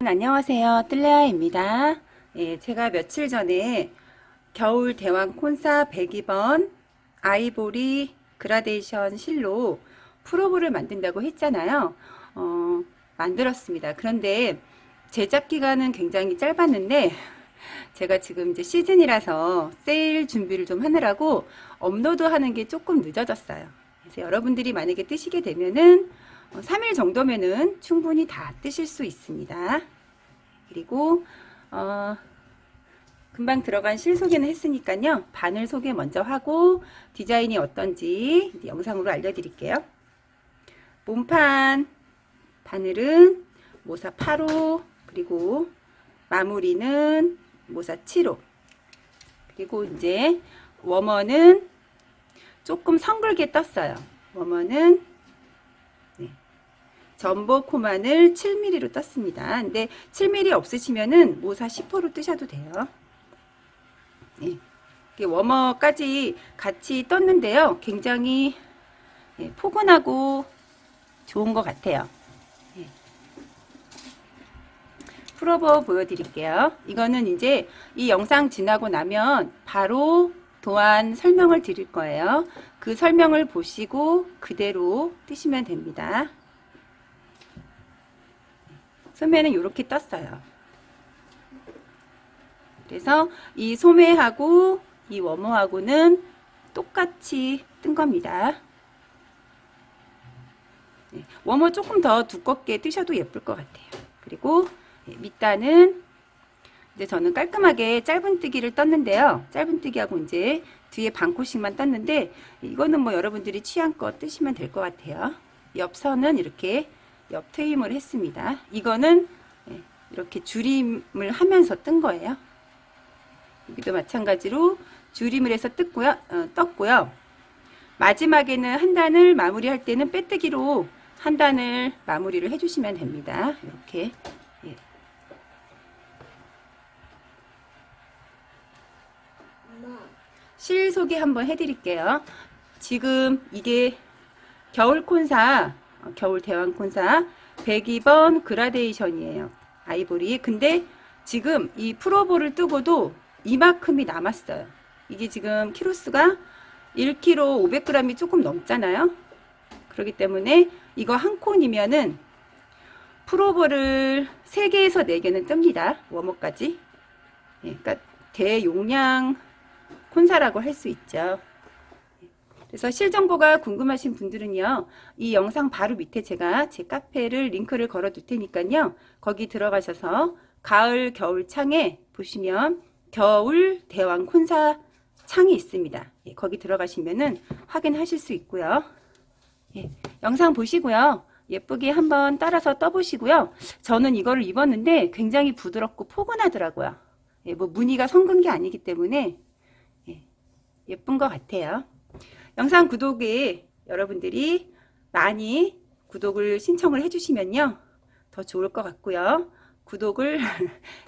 안녕하세요. 뜰레아입니다. 예, 제가 며칠 전에 겨울 대왕 콘사 102번 아이보리 그라데이션 실로 프로브를 만든다고 했잖아요. 만들었습니다. 그런데 제작 기간은 굉장히 짧았는데 제가 지금 이제 시즌이라서 세일 준비를 좀 하느라고 업로드 하는 게 조금 늦어졌어요. 그래서 여러분들이 만약에 뜨시게 되면은 3일 정도면은 충분히 다 뜨실 수 있습니다. 그리고 금방 들어간 실 소개는 했으니까요. 바늘 소개 먼저 하고 디자인이 어떤지 영상으로 알려드릴게요. 몸판 바늘은 모사 8호, 그리고 마무리는 모사 7호, 그리고 이제 워머는 조금 성글게 떴어요. 워머는 전복 코마늘 7mm로 떴습니다. 근데 7mm 없으시면은 모사 10호로 뜨셔도 돼요. 네. 워머까지 같이 떴는데요. 굉장히 포근하고 좋은 것 같아요. 네. 풀어버 보여드릴게요. 이거는 이제 이 영상 지나고 나면 바로 도안 설명을 드릴 거예요. 그 설명을 보시고 그대로 뜨시면 됩니다. 소매는 이렇게 떴어요. 그래서 이 소매하고 이 워머하고는 똑같이 뜬 겁니다. 워머 조금 더 두껍게 뜨셔도 예쁠 것 같아요. 그리고 밑단은 이제 저는 깔끔하게 짧은뜨기를 떴는데요. 짧은뜨기하고 이제 뒤에 반코씩만 떴는데 이거는 뭐 여러분들이 취향껏 뜨시면 될 것 같아요. 옆선은 이렇게 옆 트임을 했습니다. 이거는 이렇게 줄임을 하면서 뜬 거예요. 여기도 마찬가지로 줄임을 해서 떴고요. 마지막에는 한 단을 마무리할 때는 빼뜨기로 한 단을 마무리를 해주시면 됩니다. 이렇게. 실 소개 한번 해드릴게요. 지금 이게 겨울 대왕 콘사 102번 그라데이션이에요. 아이보리. 근데 지금 이 프로보를 뜨고도 이만큼이 남았어요. 이게 지금 키로수가 1kg 500g이 조금 넘잖아요. 그렇기 때문에 이거 한 콘이면은 프로보를 3개에서 4개는 뜹니다. 워머까지. 그러니까 대용량 콘사라고 할 수 있죠. 그래서 실 정보가 궁금하신 분들은요, 이 영상 바로 밑에 제가 제 카페를 링크를 걸어 둘 테니까요, 거기 들어가셔서 가을 겨울 창에 보시면 겨울 대왕 콘사 창이 있습니다. 거기 들어가시면은 확인하실 수 있고요. 영상 보시고요, 예쁘게 한번 따라서 떠보시고요. 저는 이거를 입었는데 굉장히 부드럽고 포근하더라고요. 뭐 무늬가 섞은 게 아니기 때문에 예쁜 것 같아요. 영상 구독에 여러분들이 많이 구독을 신청을 해주시면요, 더 좋을 것 같고요. 구독을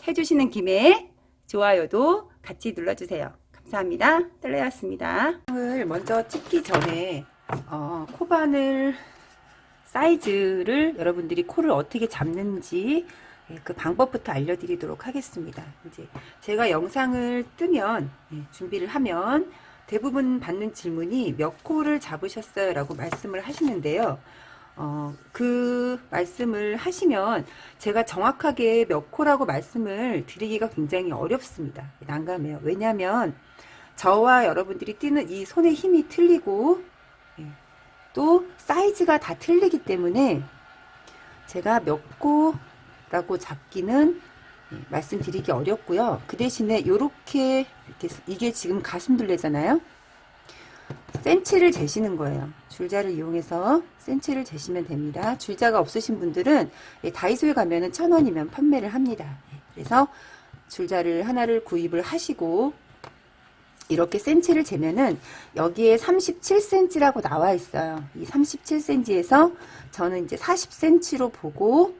해주시는 좋아요도 같이 눌러주세요. 감사합니다. 뜰레였습니다. 먼저 찍기 전에 코바늘 사이즈를 여러분들이 코를 어떻게 잡는지 그 방법부터 알려드리도록 하겠습니다. 이제 제가 영상을 뜨면 준비를 하면 대부분 받는 질문이 몇 코를 잡으셨어요? 라고 말씀을 하시는데요. 그 말씀을 하시면 제가 정확하게 몇 코라고 말씀을 드리기가 굉장히 어렵습니다. 난감해요. 왜냐하면 저와 여러분들이 뛰는 이 손의 힘이 틀리고 또 사이즈가 다 틀리기 때문에 제가 몇 코라고 잡기는 말씀드리기 어렵고요. 그 대신에 이렇게 이게 지금 가슴둘레잖아요. 센치를 재시는 거예요. 줄자를 이용해서 센치를 재시면 됩니다. 줄자가 없으신 분들은 다이소에 가면은 1,000원이면 판매를 합니다. 그래서 줄자를 하나를 구입을 하시고 이렇게 센치를 재면은 여기에 37cm라고 나와 있어요. 이 37cm에서 저는 이제 40cm로 보고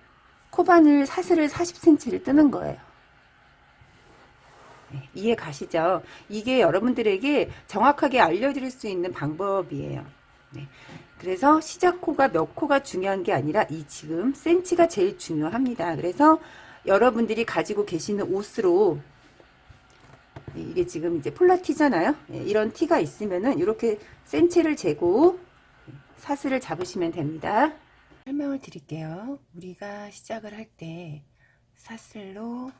코바늘 사슬을 40cm를 뜨는 거예요. 이해 가시죠? 이게 여러분들에게 정확하게 알려드릴 수 있는 방법이에요. 그래서 시작 코가 몇 코가 중요한 게 아니라 이 지금 센치가 제일 중요합니다. 그래서 여러분들이 가지고 계시는 옷으로, 이게 지금 이제 폴라티잖아요. 이런 티가 있으면은 이렇게 센치를 재고 사슬을 잡으시면 됩니다. 설명을 드릴게요. 우리가 시작을 할 때 사슬로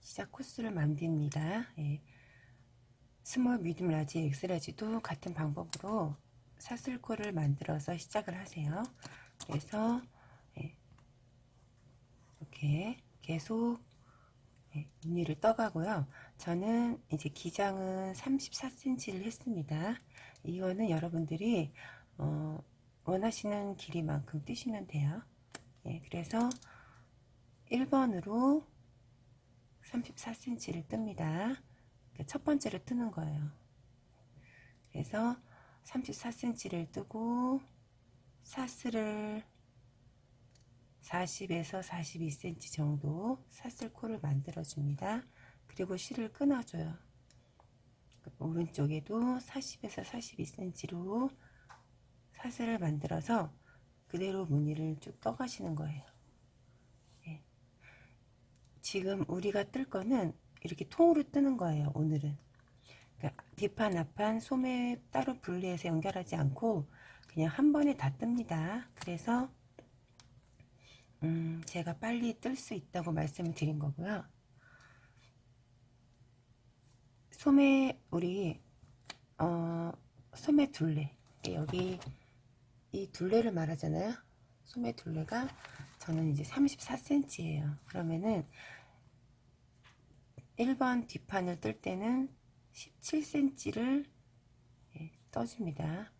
시작 코스를 만듭니다. 스몰, 미디움, 라지, 엑스라지도 같은 방법으로 사슬코를 만들어서 시작을 하세요. 그래서 이렇게 계속 무늬를 떠가고요. 저는 이제 기장은 34cm를 했습니다. 이거는 여러분들이 원하시는 길이만큼 뜨시면 돼요. 그래서 1번으로 34cm를 뜹니다. 첫 번째로 뜨는 거예요. 그래서 34cm를 뜨고 사슬을 40에서 42cm 정도 사슬코를 만들어 줍니다. 그리고 실을 끊어줘요. 오른쪽에도 40에서 42cm로 사슬을 만들어서 그대로 무늬를 쭉 떠가시는 거예요. 지금 우리가 뜰 거는 이렇게 통으로 뜨는 거예요. 오늘은 그러니까 뒷판 앞판 소매 따로 분리해서 연결하지 않고 그냥 한 번에 다 뜹니다. 그래서 제가 빨리 뜰 수 있다고 말씀을 드린 거고요. 소매 우리 소매 둘레, 여기 이 둘레를 말하잖아요. 소매 둘레가 저는 이제 34cm예요. 그러면은 1번 뒷판을 뜰 때는 17cm를 떠줍니다.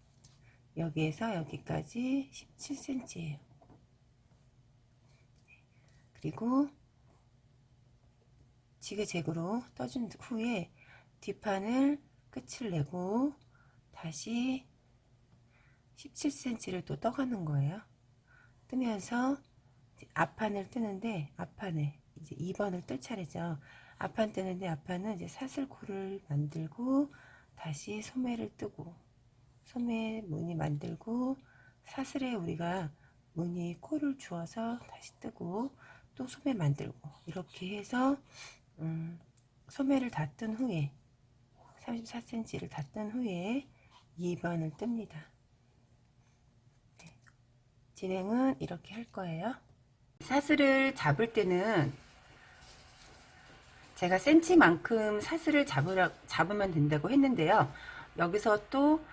여기에서 여기까지 17cm예요. 그리고 지그재그로 떠준 후에 뒷판을 끝을 내고 다시 17cm를 또 떠가는 거예요. 뜨면서 이제 앞판을 뜨는데 앞판에 이제 2번을 뜰 차례죠. 앞판 뜨는데 앞판은 이제 사슬코를 만들고 다시 소매를 뜨고 소매 무늬 만들고 사슬에 우리가 무늬 코를 주어서 다시 뜨고 또 소매 만들고 이렇게 해서 소매를 다 뜬 후에 34cm를 다 뜬 후에 2번을 뜹니다. 진행은 이렇게 할 거예요. 사슬을 잡을 때는 제가 센치만큼 사슬을 잡으면 된다고 했는데요. 여기서 또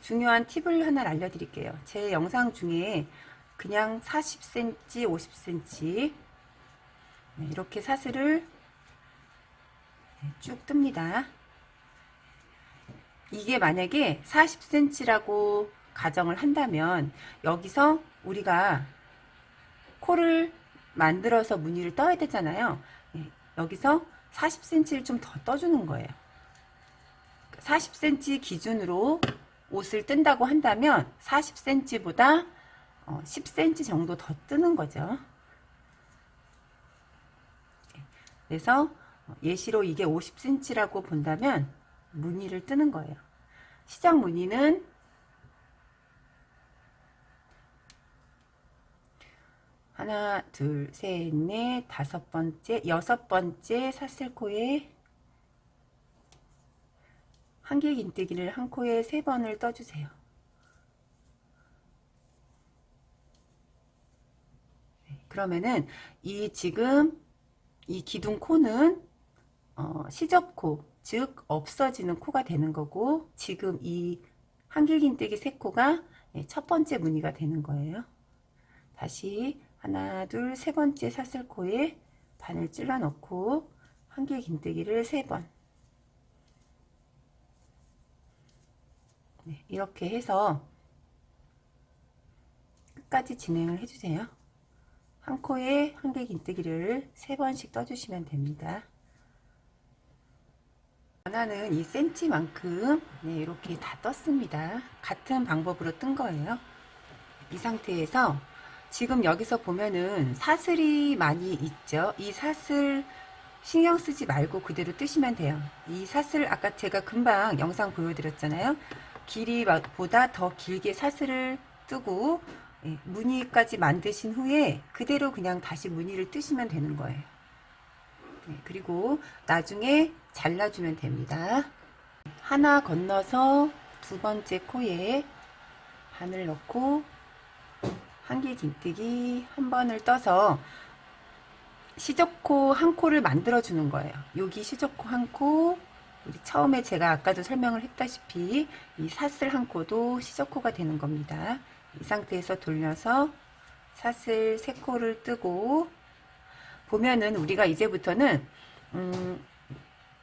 중요한 팁을 하나 알려드릴게요. 제 영상 중에 그냥 40cm, 50cm 이렇게 사슬을 쭉 뜹니다. 이게 만약에 40cm라고 가정을 한다면 여기서 우리가 코를 만들어서 무늬를 떠야 되잖아요. 여기서 40cm를 좀 더 떠주는 거예요. 40cm 기준으로 옷을 뜬다고 한다면 40cm보다 10cm 정도 더 뜨는 거죠. 그래서 예시로 이게 50cm라고 본다면 무늬를 뜨는 거예요. 시작 무늬는 하나, 둘, 셋, 넷, 다섯 번째, 여섯 번째 사슬코에 한길긴뜨기를 한 코에 3번을 떠주세요. 그러면은 지금 이 기둥 코는 시접코, 즉 없어지는 코가 되는 거고, 지금 이 한길긴뜨기 3코가 첫 번째 무늬가 되는 거예요. 다시 하나, 둘, 세 번째 사슬코에 반을 찔러 넣고 한길긴뜨기를 3번. 이렇게 해서 끝까지 진행을 해주세요. 한 코에 한길긴뜨기를 3번씩 떠주시면 됩니다. 원하는 2cm만큼 이렇게 다 떴습니다. 같은 방법으로 뜬 거예요. 이 상태에서 지금 여기서 보면은 사슬이 많이 있죠. 이 사슬 신경 쓰지 말고 그대로 뜨시면 돼요. 이 사슬 아까 제가 금방 영상 보여드렸잖아요. 길이보다 더 길게 사슬을 뜨고 무늬까지 만드신 후에 그대로 그냥 다시 무늬를 뜨시면 되는 거예요. 그리고 나중에 잘라주면 됩니다. 하나 건너서 두 번째 코에 바늘 넣고 한길 긴뜨기 한 번을 떠서 시접코 한 코를 만들어 주는 거예요. 여기 시접코 한 코, 우리 처음에 제가 아까도 설명을 했다시피 이 사슬 한 코도 시접코가 되는 겁니다. 이 상태에서 돌려서 사슬 세 코를 뜨고, 보면은 우리가 이제부터는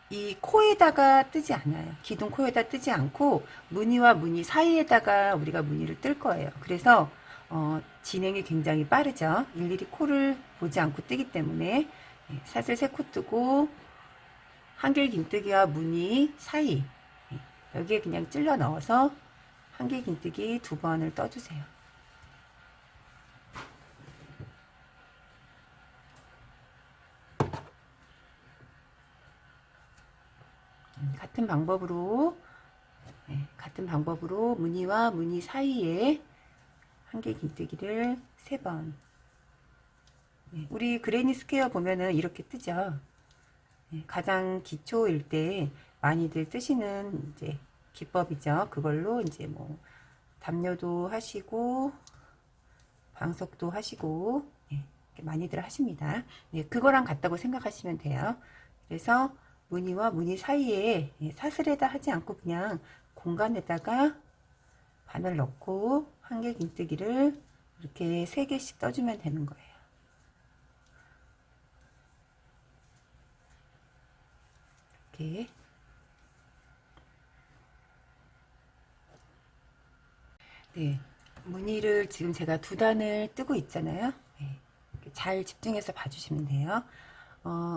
이 코에다가 뜨지 않아요. 기둥 코에다 뜨지 않고 무늬와 무늬 사이에다가 우리가 무늬를 뜰 거예요. 그래서 진행이 굉장히 빠르죠. 일일이 코를 보지 않고 뜨기 때문에 사슬 세 코 뜨고 한길 긴뜨기와 무늬 사이 여기에 그냥 찔러 넣어서 한길 긴뜨기 두 번을 떠주세요. 같은 방법으로 무늬와 무늬 사이에 한길 긴뜨기를 세 번. 우리 그레니 스퀘어 보면은 이렇게 뜨죠. 가장 기초일 때 많이들 뜨시는 이제 기법이죠. 그걸로 이제 뭐 담요도 하시고 방석도 하시고 많이들 하십니다. 그거랑 같다고 생각하시면 돼요. 그래서 무늬와 무늬 사이에 사슬에다 하지 않고 그냥 공간에다가 바늘 넣고 한길 긴뜨기를 이렇게 3개씩 떠주면 되는 거예요. 이렇게. 네, 무늬를 지금 제가 2단을 뜨고 있잖아요. 잘 집중해서 봐주시면 돼요.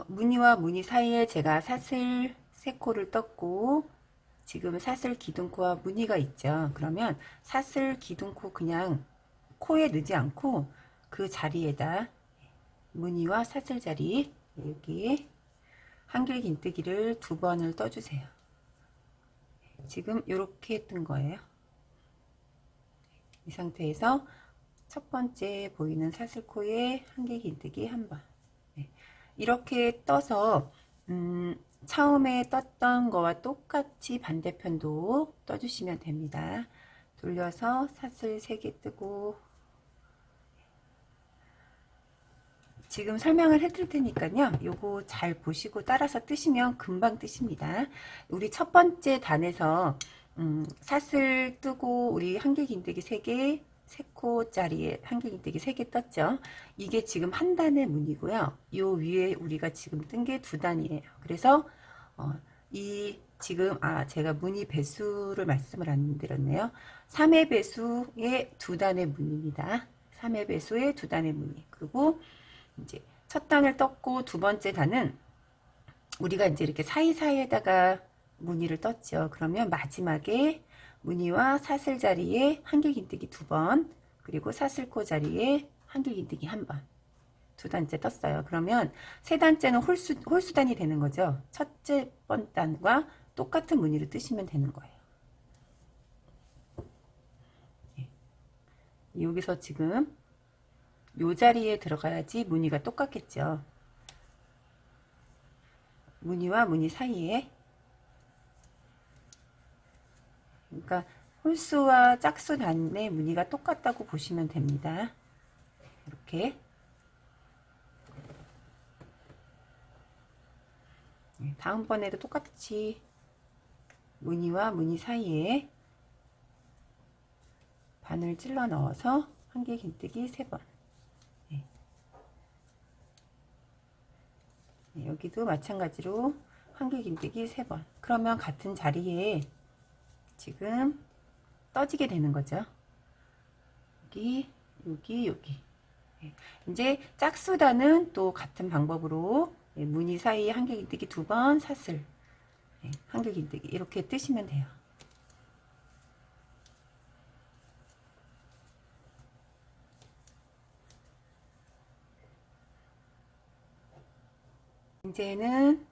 무늬와 무늬 사이에 제가 사슬 3코를 떴고 지금 사슬 기둥코와 무늬가 있죠. 그러면 사슬 기둥코 그냥 코에 넣지 않고 그 자리에다 무늬와 사슬 자리 여기 한길 긴뜨기를 2번을 떠주세요. 지금 이렇게 뜬 거예요. 이 상태에서 첫 번째 보이는 사슬코에 한길 긴뜨기 한 번. 이렇게 떠서 처음에 떴던 거와 똑같이 반대편도 떠주시면 됩니다. 돌려서 사슬 3개 뜨고 지금 설명을 해드릴 테니까요. 요거 잘 보시고 따라서 뜨시면 금방 뜨십니다. 우리 첫 번째 단에서 사슬 뜨고 우리 한길 긴뜨기 3개 3코짜리에 한길 긴뜨기 3개 떴죠. 이게 지금 한 단의 무늬고요. 요 위에 우리가 지금 뜬 게 2단이에요. 그래서 이 지금 제가 무늬 배수를 말씀을 안 드렸네요. 3의 배수의 2단의 무늬입니다. 3의 배수의 2단의 무늬. 그리고 이제 첫 단을 떴고 두 번째 단은 우리가 이제 이렇게 사이사이에다가 무늬를 떴죠. 그러면 마지막에 무늬와 사슬 자리에 한길 긴뜨기 2번, 그리고 사슬코 자리에 한길 긴뜨기 1번. 2단째 떴어요. 그러면 세 단째는 홀수단이 되는 거죠. 첫째 번 단과 똑같은 무늬를 뜨시면 되는 거예요. 여기서 지금 요 자리에 들어가야지 무늬가 똑같겠죠. 무늬와 무늬 사이에. 그러니까 홀수와 짝수 단의 무늬가 똑같다고 보시면 됩니다. 이렇게. 다음번에도 똑같이 무늬와 무늬 사이에 바늘 찔러 넣어서 한길 긴뜨기 3번. 여기도 마찬가지로 한길 긴뜨기 3번. 그러면 같은 자리에 지금 떠지게 되는 거죠. 여기, 여기, 여기. 이제 짝수단은 또 같은 방법으로 무늬 사이에 한길 긴뜨기 2번 사슬, 한길 긴뜨기 이렇게 뜨시면 돼요. 이제는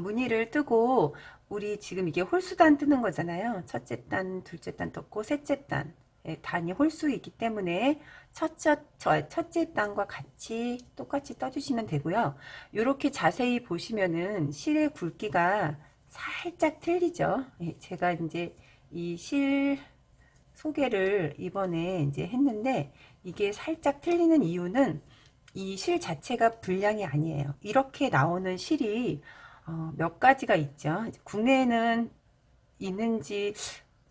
무늬를 뜨고 우리 지금 이게 홀수단 뜨는 거잖아요. 첫째 단, 둘째 단 떴고 셋째 단 단이 홀수이기 때문에 첫째 단과 같이 똑같이 떠주시면 되고요. 이렇게 자세히 보시면은 실의 굵기가 살짝 틀리죠. 제가 이제 이 실 소개를 이번에 이제 했는데 이게 살짝 틀리는 이유는 이 실 자체가 불량이 아니에요. 이렇게 나오는 실이 몇 가지가 있죠. 국내에는 있는지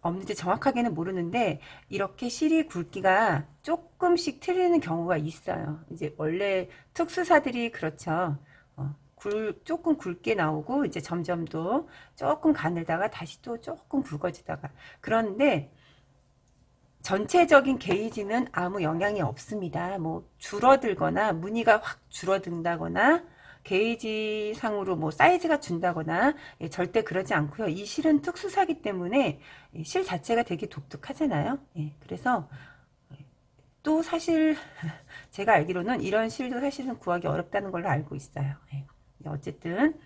없는지 정확하게는 모르는데 이렇게 실이 굵기가 조금씩 틀리는 경우가 있어요. 이제 원래 특수사들이 그렇죠. 조금 굵게 나오고 이제 점점 더 조금 가늘다가 다시 또 조금 굵어지다가 그런데 전체적인 게이지는 아무 영향이 없습니다. 뭐 줄어들거나 무늬가 확 줄어든다거나 게이지 상으로 뭐 사이즈가 준다거나 절대 그러지 않고요. 이 실은 특수사기 때문에 실 자체가 되게 독특하잖아요. 그래서 또 사실 제가 알기로는 이런 실도 사실은 구하기 어렵다는 걸로 알고 있어요. 어쨌든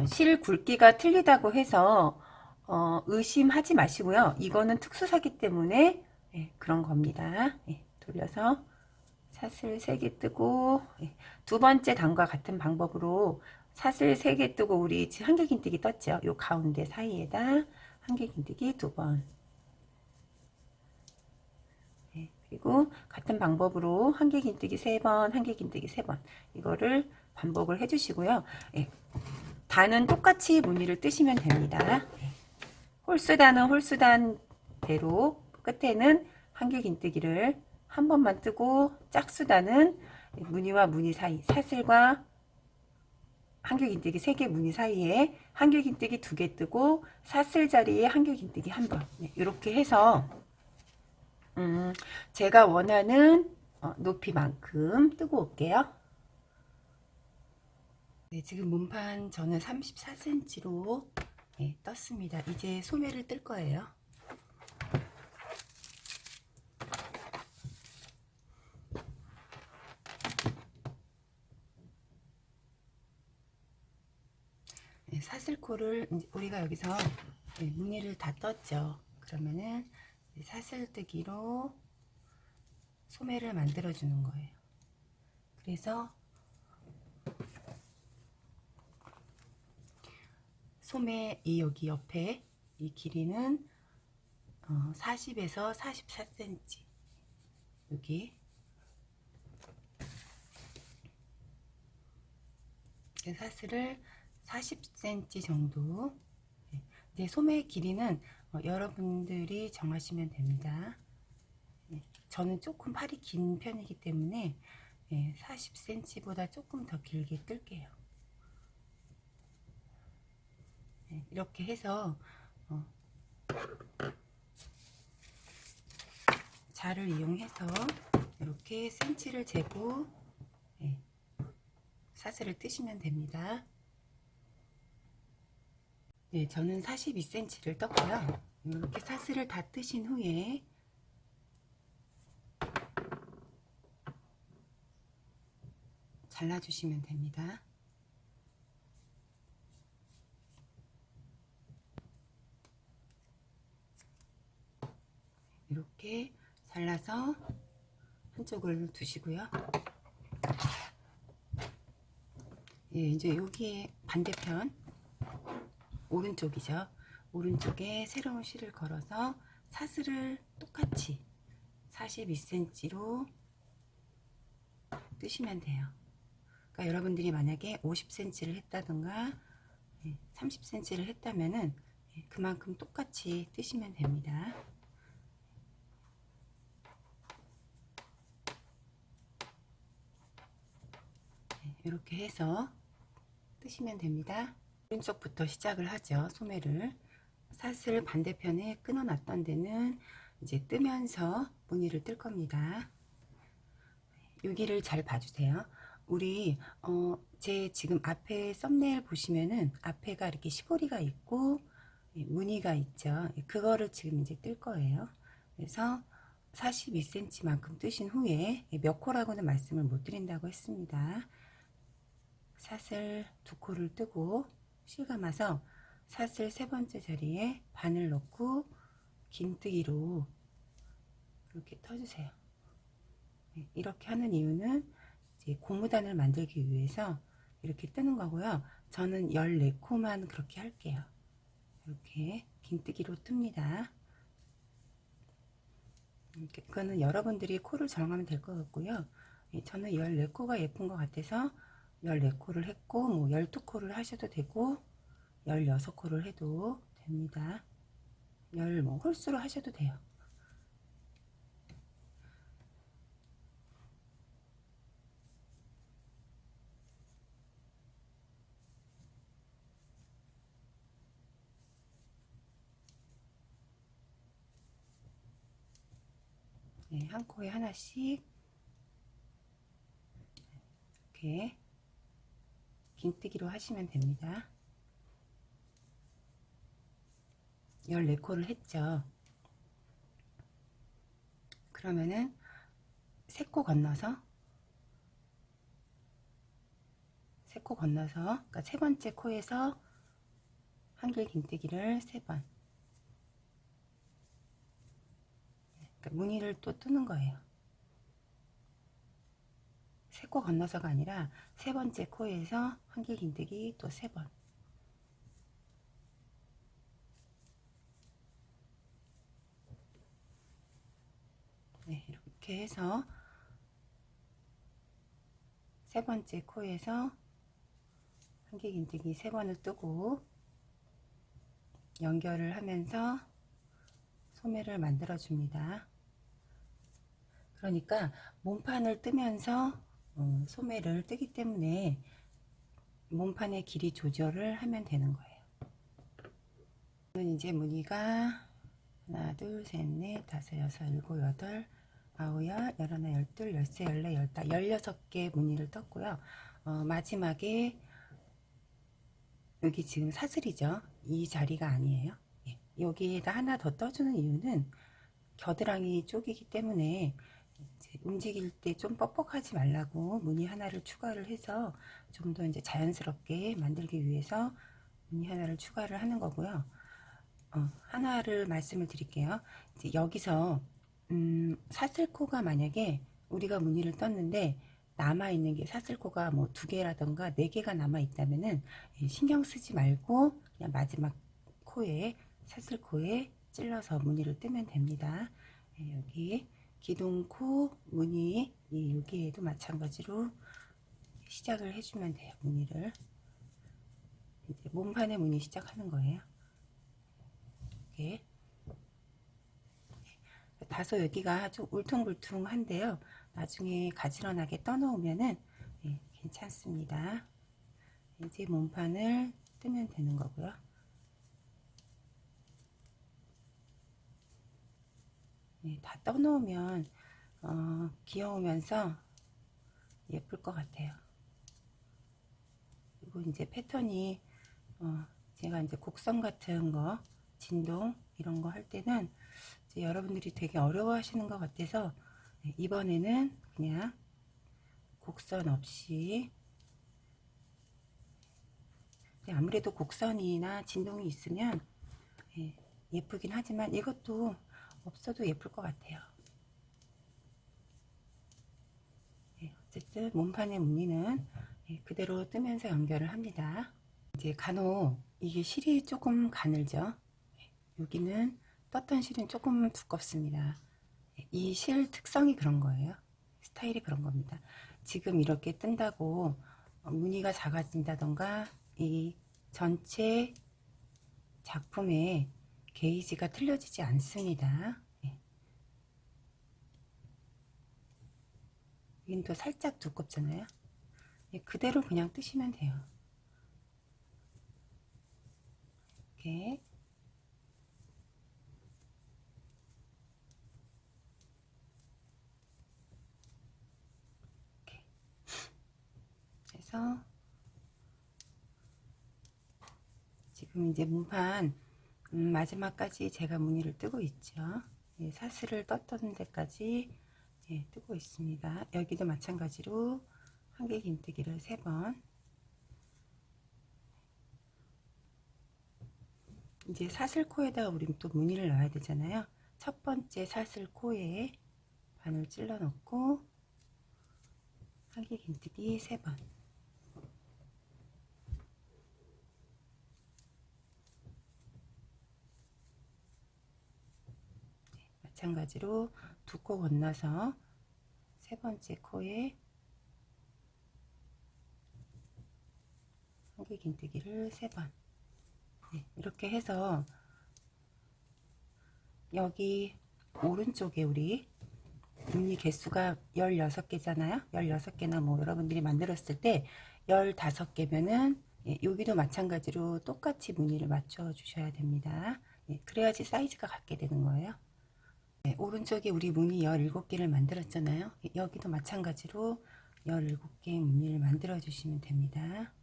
실 굵기가 틀리다고 해서 의심하지 마시고요. 이거는 특수사기 때문에 그런 겁니다. 돌려서 사슬 3개 뜨고 두 번째 단과 같은 방법으로 사슬 3개 뜨고 우리 지금 한길긴뜨기 떴죠. 요 가운데 사이에다 한길긴뜨기 2번. 그리고 같은 방법으로 한길긴뜨기 3번, 한길긴뜨기 3번. 이거를 반복을 해주시고요. 단은 똑같이 무늬를 뜨시면 됩니다. 홀수단은 홀수단대로 끝에는 한길긴뜨기를 한 번만 뜨고 짝수단은 무늬와 무늬 사이 사슬과 한길긴뜨기 3개 무늬 사이에 한길긴뜨기 2개 뜨고 사슬 자리에 한길긴뜨기 1번 이렇게 해서 제가 원하는 높이만큼 뜨고 올게요. 지금 몸판 저는 34cm로 떴습니다. 이제 소매를 뜰 거예요. 사슬코를 우리가 여기서 무늬를 다 떴죠. 그러면은 사슬뜨기로 소매를 만들어 주는 거예요. 그래서 소매 여기 옆에 이 길이는 40에서 44cm 여기 사슬을 40cm 정도 이제 소매 길이는 여러분들이 정하시면 됩니다. 저는 조금 팔이 긴 편이기 때문에 40cm보다 조금 더 길게 뜰게요. 이렇게 해서 자를 이용해서 이렇게 센치를 재고 사슬을 뜨시면 됩니다. 저는 42cm를 떴고요. 이렇게 사슬을 다 뜨신 후에 잘라주시면 됩니다. 이렇게 잘라서 한쪽을 두시고요. 이제 여기에 반대편 오른쪽이죠. 오른쪽에 새로운 실을 걸어서 사슬을 똑같이 42cm로 뜨시면 돼요. 그러니까 여러분들이 만약에 50cm를 했다든가 30cm를 했다면은 그만큼 똑같이 뜨시면 됩니다. 이렇게 해서 뜨시면 됩니다. 오른쪽부터 시작을 하죠. 소매를 사슬 반대편에 끊어 놨던 데는 이제 뜨면서 무늬를 뜰 겁니다. 여기를 잘 봐주세요. 우리 제 지금 앞에 썸네일 보시면은 앞에가 이렇게 시보리가 있고 무늬가 있죠. 그거를 지금 이제 뜰 거예요. 그래서 42cm만큼 뜨신 후에 몇 코라고는 말씀을 못 드린다고 했습니다. 사슬 2코를 뜨고 실감아서 사슬 3번째 자리에 바늘 넣고 긴뜨기로 이렇게 터주세요. 이렇게 하는 이유는 이제 고무단을 만들기 위해서 이렇게 뜨는 거고요. 저는 14코만 그렇게 할게요. 이렇게 긴뜨기로 뜹니다. 그거는 여러분들이 코를 정하면 될 것 같고요. 저는 14코가 예쁜 것 같아서 14코를 했고, 뭐 12코를 하셔도 되고 16코를 해도 됩니다. 뭐 홀수로 하셔도 돼요. 네, 한 코에 하나씩 이렇게 긴뜨기로 하시면 됩니다. 14코를 했죠. 그러면은 3코 건너서 그러니까 세 번째 코에서 한길 긴뜨기를 3번, 그러니까 무늬를 또 뜨는 거예요. 3코 건너서가 아니라 세 번째 코에서 한길 긴뜨기 또 3번. 네, 이렇게 해서 세 번째 코에서 한길 긴뜨기 3번을 뜨고 연결을 하면서 소매를 만들어 줍니다. 그러니까 몸판을 뜨면서 소매를 뜨기 때문에 몸판의 길이 조절을 하면 되는 거예요. 이제 무늬가 하나, 둘, 셋, 넷, 다섯, 여섯, 일곱, 여덟, 아홉, 열, 열하나, 열둘, 열세, 열네, 열다, 16개 무늬를 떴고요. 마지막에 여기 지금 사슬이죠. 이 자리가 아니에요. 예, 여기에다 하나 더 떠주는 이유는 겨드랑이 쪽이기 때문에 이제 움직일 때 좀 뻑뻑하지 말라고 무늬 하나를 추가를 해서 좀 더 이제 자연스럽게 만들기 위해서 무늬 하나를 추가를 하는 거고요. 하나를 말씀을 드릴게요. 이제 여기서 사슬코가 만약에 우리가 무늬를 떴는데 남아 있는 게 사슬코가 뭐 2개라던가 4개가 남아 있다면은 신경 쓰지 말고 그냥 마지막 코에 사슬코에 찔러서 무늬를 뜨면 됩니다. 여기 기둥코 무늬 여기에도 마찬가지로 시작을 해주면 돼요. 무늬를 이제 몸판의 무늬 시작하는 거예요. 이렇게 다소 여기가 좀 울퉁불퉁한데요. 나중에 가지런하게 떠놓으면은 괜찮습니다. 이제 몸판을 뜨면 되는 거고요. 다 떠놓으면 귀여우면서 예쁠 것 같아요. 그리고 이제 패턴이 제가 이제 곡선 같은 거, 진동 이런 거 할 때는 이제 여러분들이 되게 어려워하시는 것 같아서 이번에는 그냥 곡선 없이, 아무래도 곡선이나 진동이 있으면 예쁘긴 하지만 이것도 없어도 예쁠 것 같아요. 어쨌든 몸판의 무늬는 그대로 뜨면서 연결을 합니다. 이제 간혹 이게 실이 조금 가늘죠. 여기는 떴던 실은 조금 두껍습니다. 이 실 특성이 그런 거예요. 스타일이 그런 겁니다. 지금 이렇게 뜬다고 무늬가 작아진다던가 이 전체 작품의 게이지가 틀려지지 않습니다. 여긴 또 살짝 두껍잖아요. 그대로 그냥 뜨시면 돼요. 이렇게 해서 지금 이제 몸판 마지막까지 제가 무늬를 뜨고 있죠. 사슬을 떴던 데까지 뜨고 있습니다. 여기도 마찬가지로 한길 긴뜨기를 3번. 이제 사슬코에다가 우리는 또 무늬를 넣어야 되잖아요. 첫 번째 사슬코에 바늘 찔러 넣고 한길긴뜨기 3번. 마찬가지로 2코 건너서 3번째 코에 한길긴뜨기를 3번. 네, 이렇게 해서 여기 오른쪽에 우리 무늬 개수가 16개잖아요. 16개나 뭐 여러분들이 만들었을 때 15개면은 여기도 마찬가지로 똑같이 무늬를 맞춰 주셔야 됩니다. 그래야지 사이즈가 같게 되는 거예요. 오른쪽에 우리 무늬 17개를 만들었잖아요. 여기도 마찬가지로 17개의 무늬를 만들어 주시면 됩니다.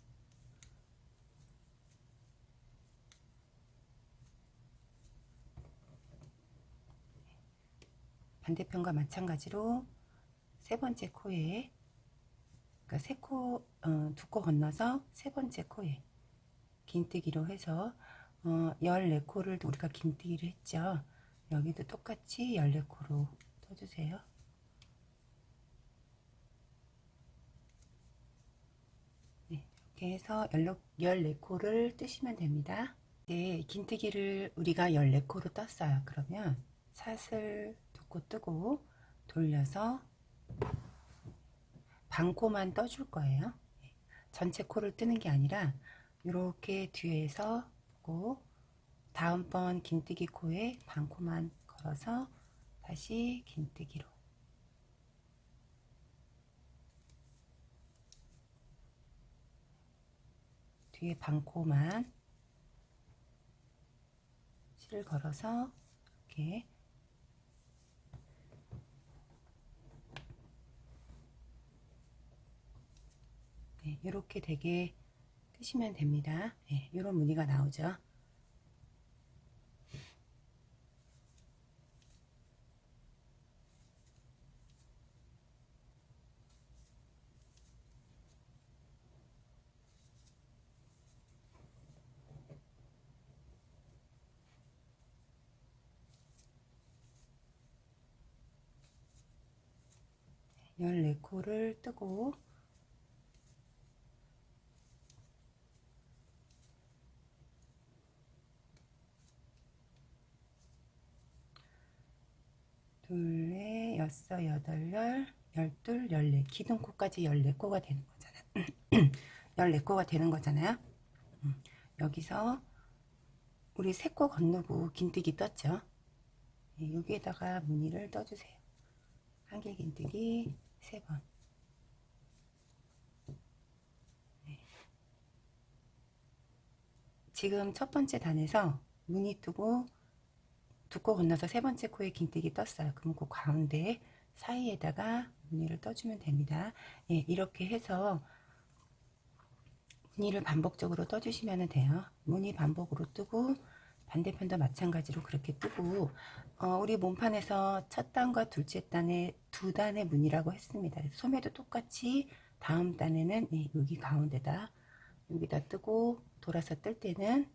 반대편과 마찬가지로 3번째 코에, 그러니까 2코 건너서 3번째 코에 긴뜨기로 해서 14코를 우리가 긴뜨기를 했죠. 여기도 똑같이 14코로 떠주세요. 네, 이렇게 해서 14코를 뜨시면 됩니다. 이제 긴뜨기를 우리가 14코로 떴어요. 그러면 사슬 2코 뜨고 돌려서 반코만 떠줄 거예요. 전체 코를 뜨는 게 아니라 이렇게 뒤에서 보고 다음번 긴뜨기 코에 반코만 걸어서 다시 긴뜨기로 뒤에 반코만 실을 걸어서 이렇게 네, 이렇게 되게 뜨시면 됩니다. 네, 이런 무늬가 나오죠. 네, 14코를 뜨고 둘, 넷, 여섯, 여덟, 열둘, 14 기둥코까지 14코가 되는 거잖아요. 14코가 되는 거잖아요. 여기서 우리 3코 건너고 긴뜨기 떴죠. 네, 여기에다가 무늬를 떠주세요. 한길긴뜨기 3번. 네. 지금 첫 번째 단에서 무늬 뜨고 2코 건너서 3번째 코에 긴뜨기 떴어요. 그럼 그 가운데 사이에다가 무늬를 떠주면 됩니다. 예, 이렇게 해서 무늬를 반복적으로 떠주시면 돼요. 무늬 반복으로 뜨고 반대편도 마찬가지로 그렇게 뜨고 우리 몸판에서 첫 단과 둘째 단에 2단의 무늬라고 했습니다. 소매도 똑같이 다음 단에는 여기 가운데다 여기다 뜨고 돌아서 뜰 때는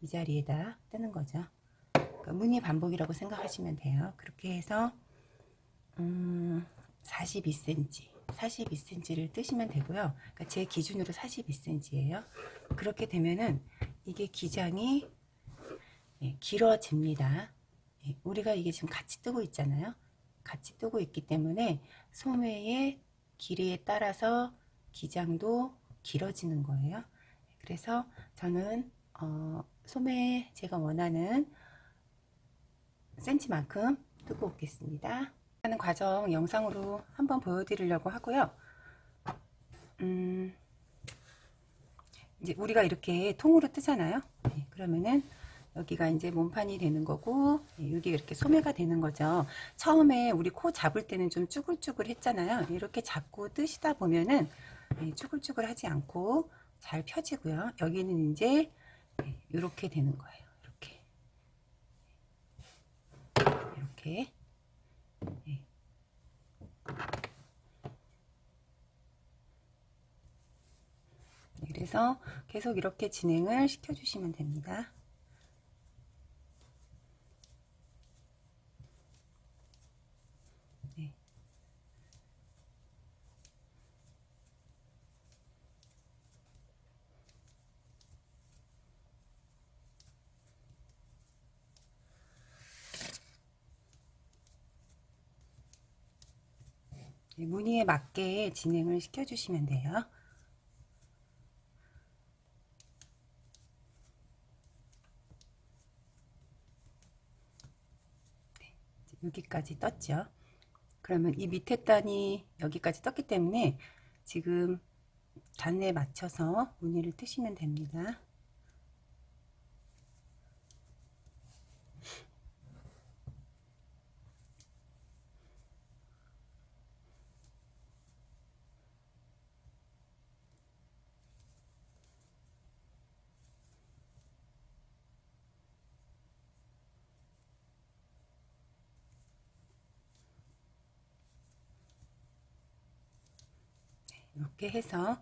이 자리에다 뜨는 거죠. 그러니까 무늬 반복이라고 생각하시면 돼요. 그렇게 해서 42cm를 뜨시면 되고요. 그러니까 제 기준으로 42cm예요. 그렇게 되면은 이게 기장이 길어집니다. 우리가 이게 지금 같이 뜨고 있잖아요. 같이 뜨고 있기 때문에 소매의 길이에 따라서 기장도 길어지는 거예요. 그래서 저는 소매 제가 원하는 센치만큼 뜨고 오겠습니다. 하는 과정 영상으로 한번 보여드리려고 하고요. 이제 우리가 이렇게 통으로 뜨잖아요. 그러면은 여기가 이제 몸판이 되는 거고 여기 이렇게 소매가 되는 거죠. 처음에 우리 코 잡을 때는 좀 쭈글쭈글 했잖아요. 이렇게 잡고 뜨시다 보면은 쭈글쭈글 하지 않고 잘 펴지고요. 여기는 이제 이렇게 되는 거예요. 이렇게 그래서 계속 이렇게 진행을 시켜주시면 됩니다. 무늬에 맞게 진행을 시켜주시면 돼요. 여기까지 떴죠. 그러면 이 밑에 단이 여기까지 떴기 때문에 지금 단에 맞춰서 무늬를 뜨시면 됩니다. 이렇게 해서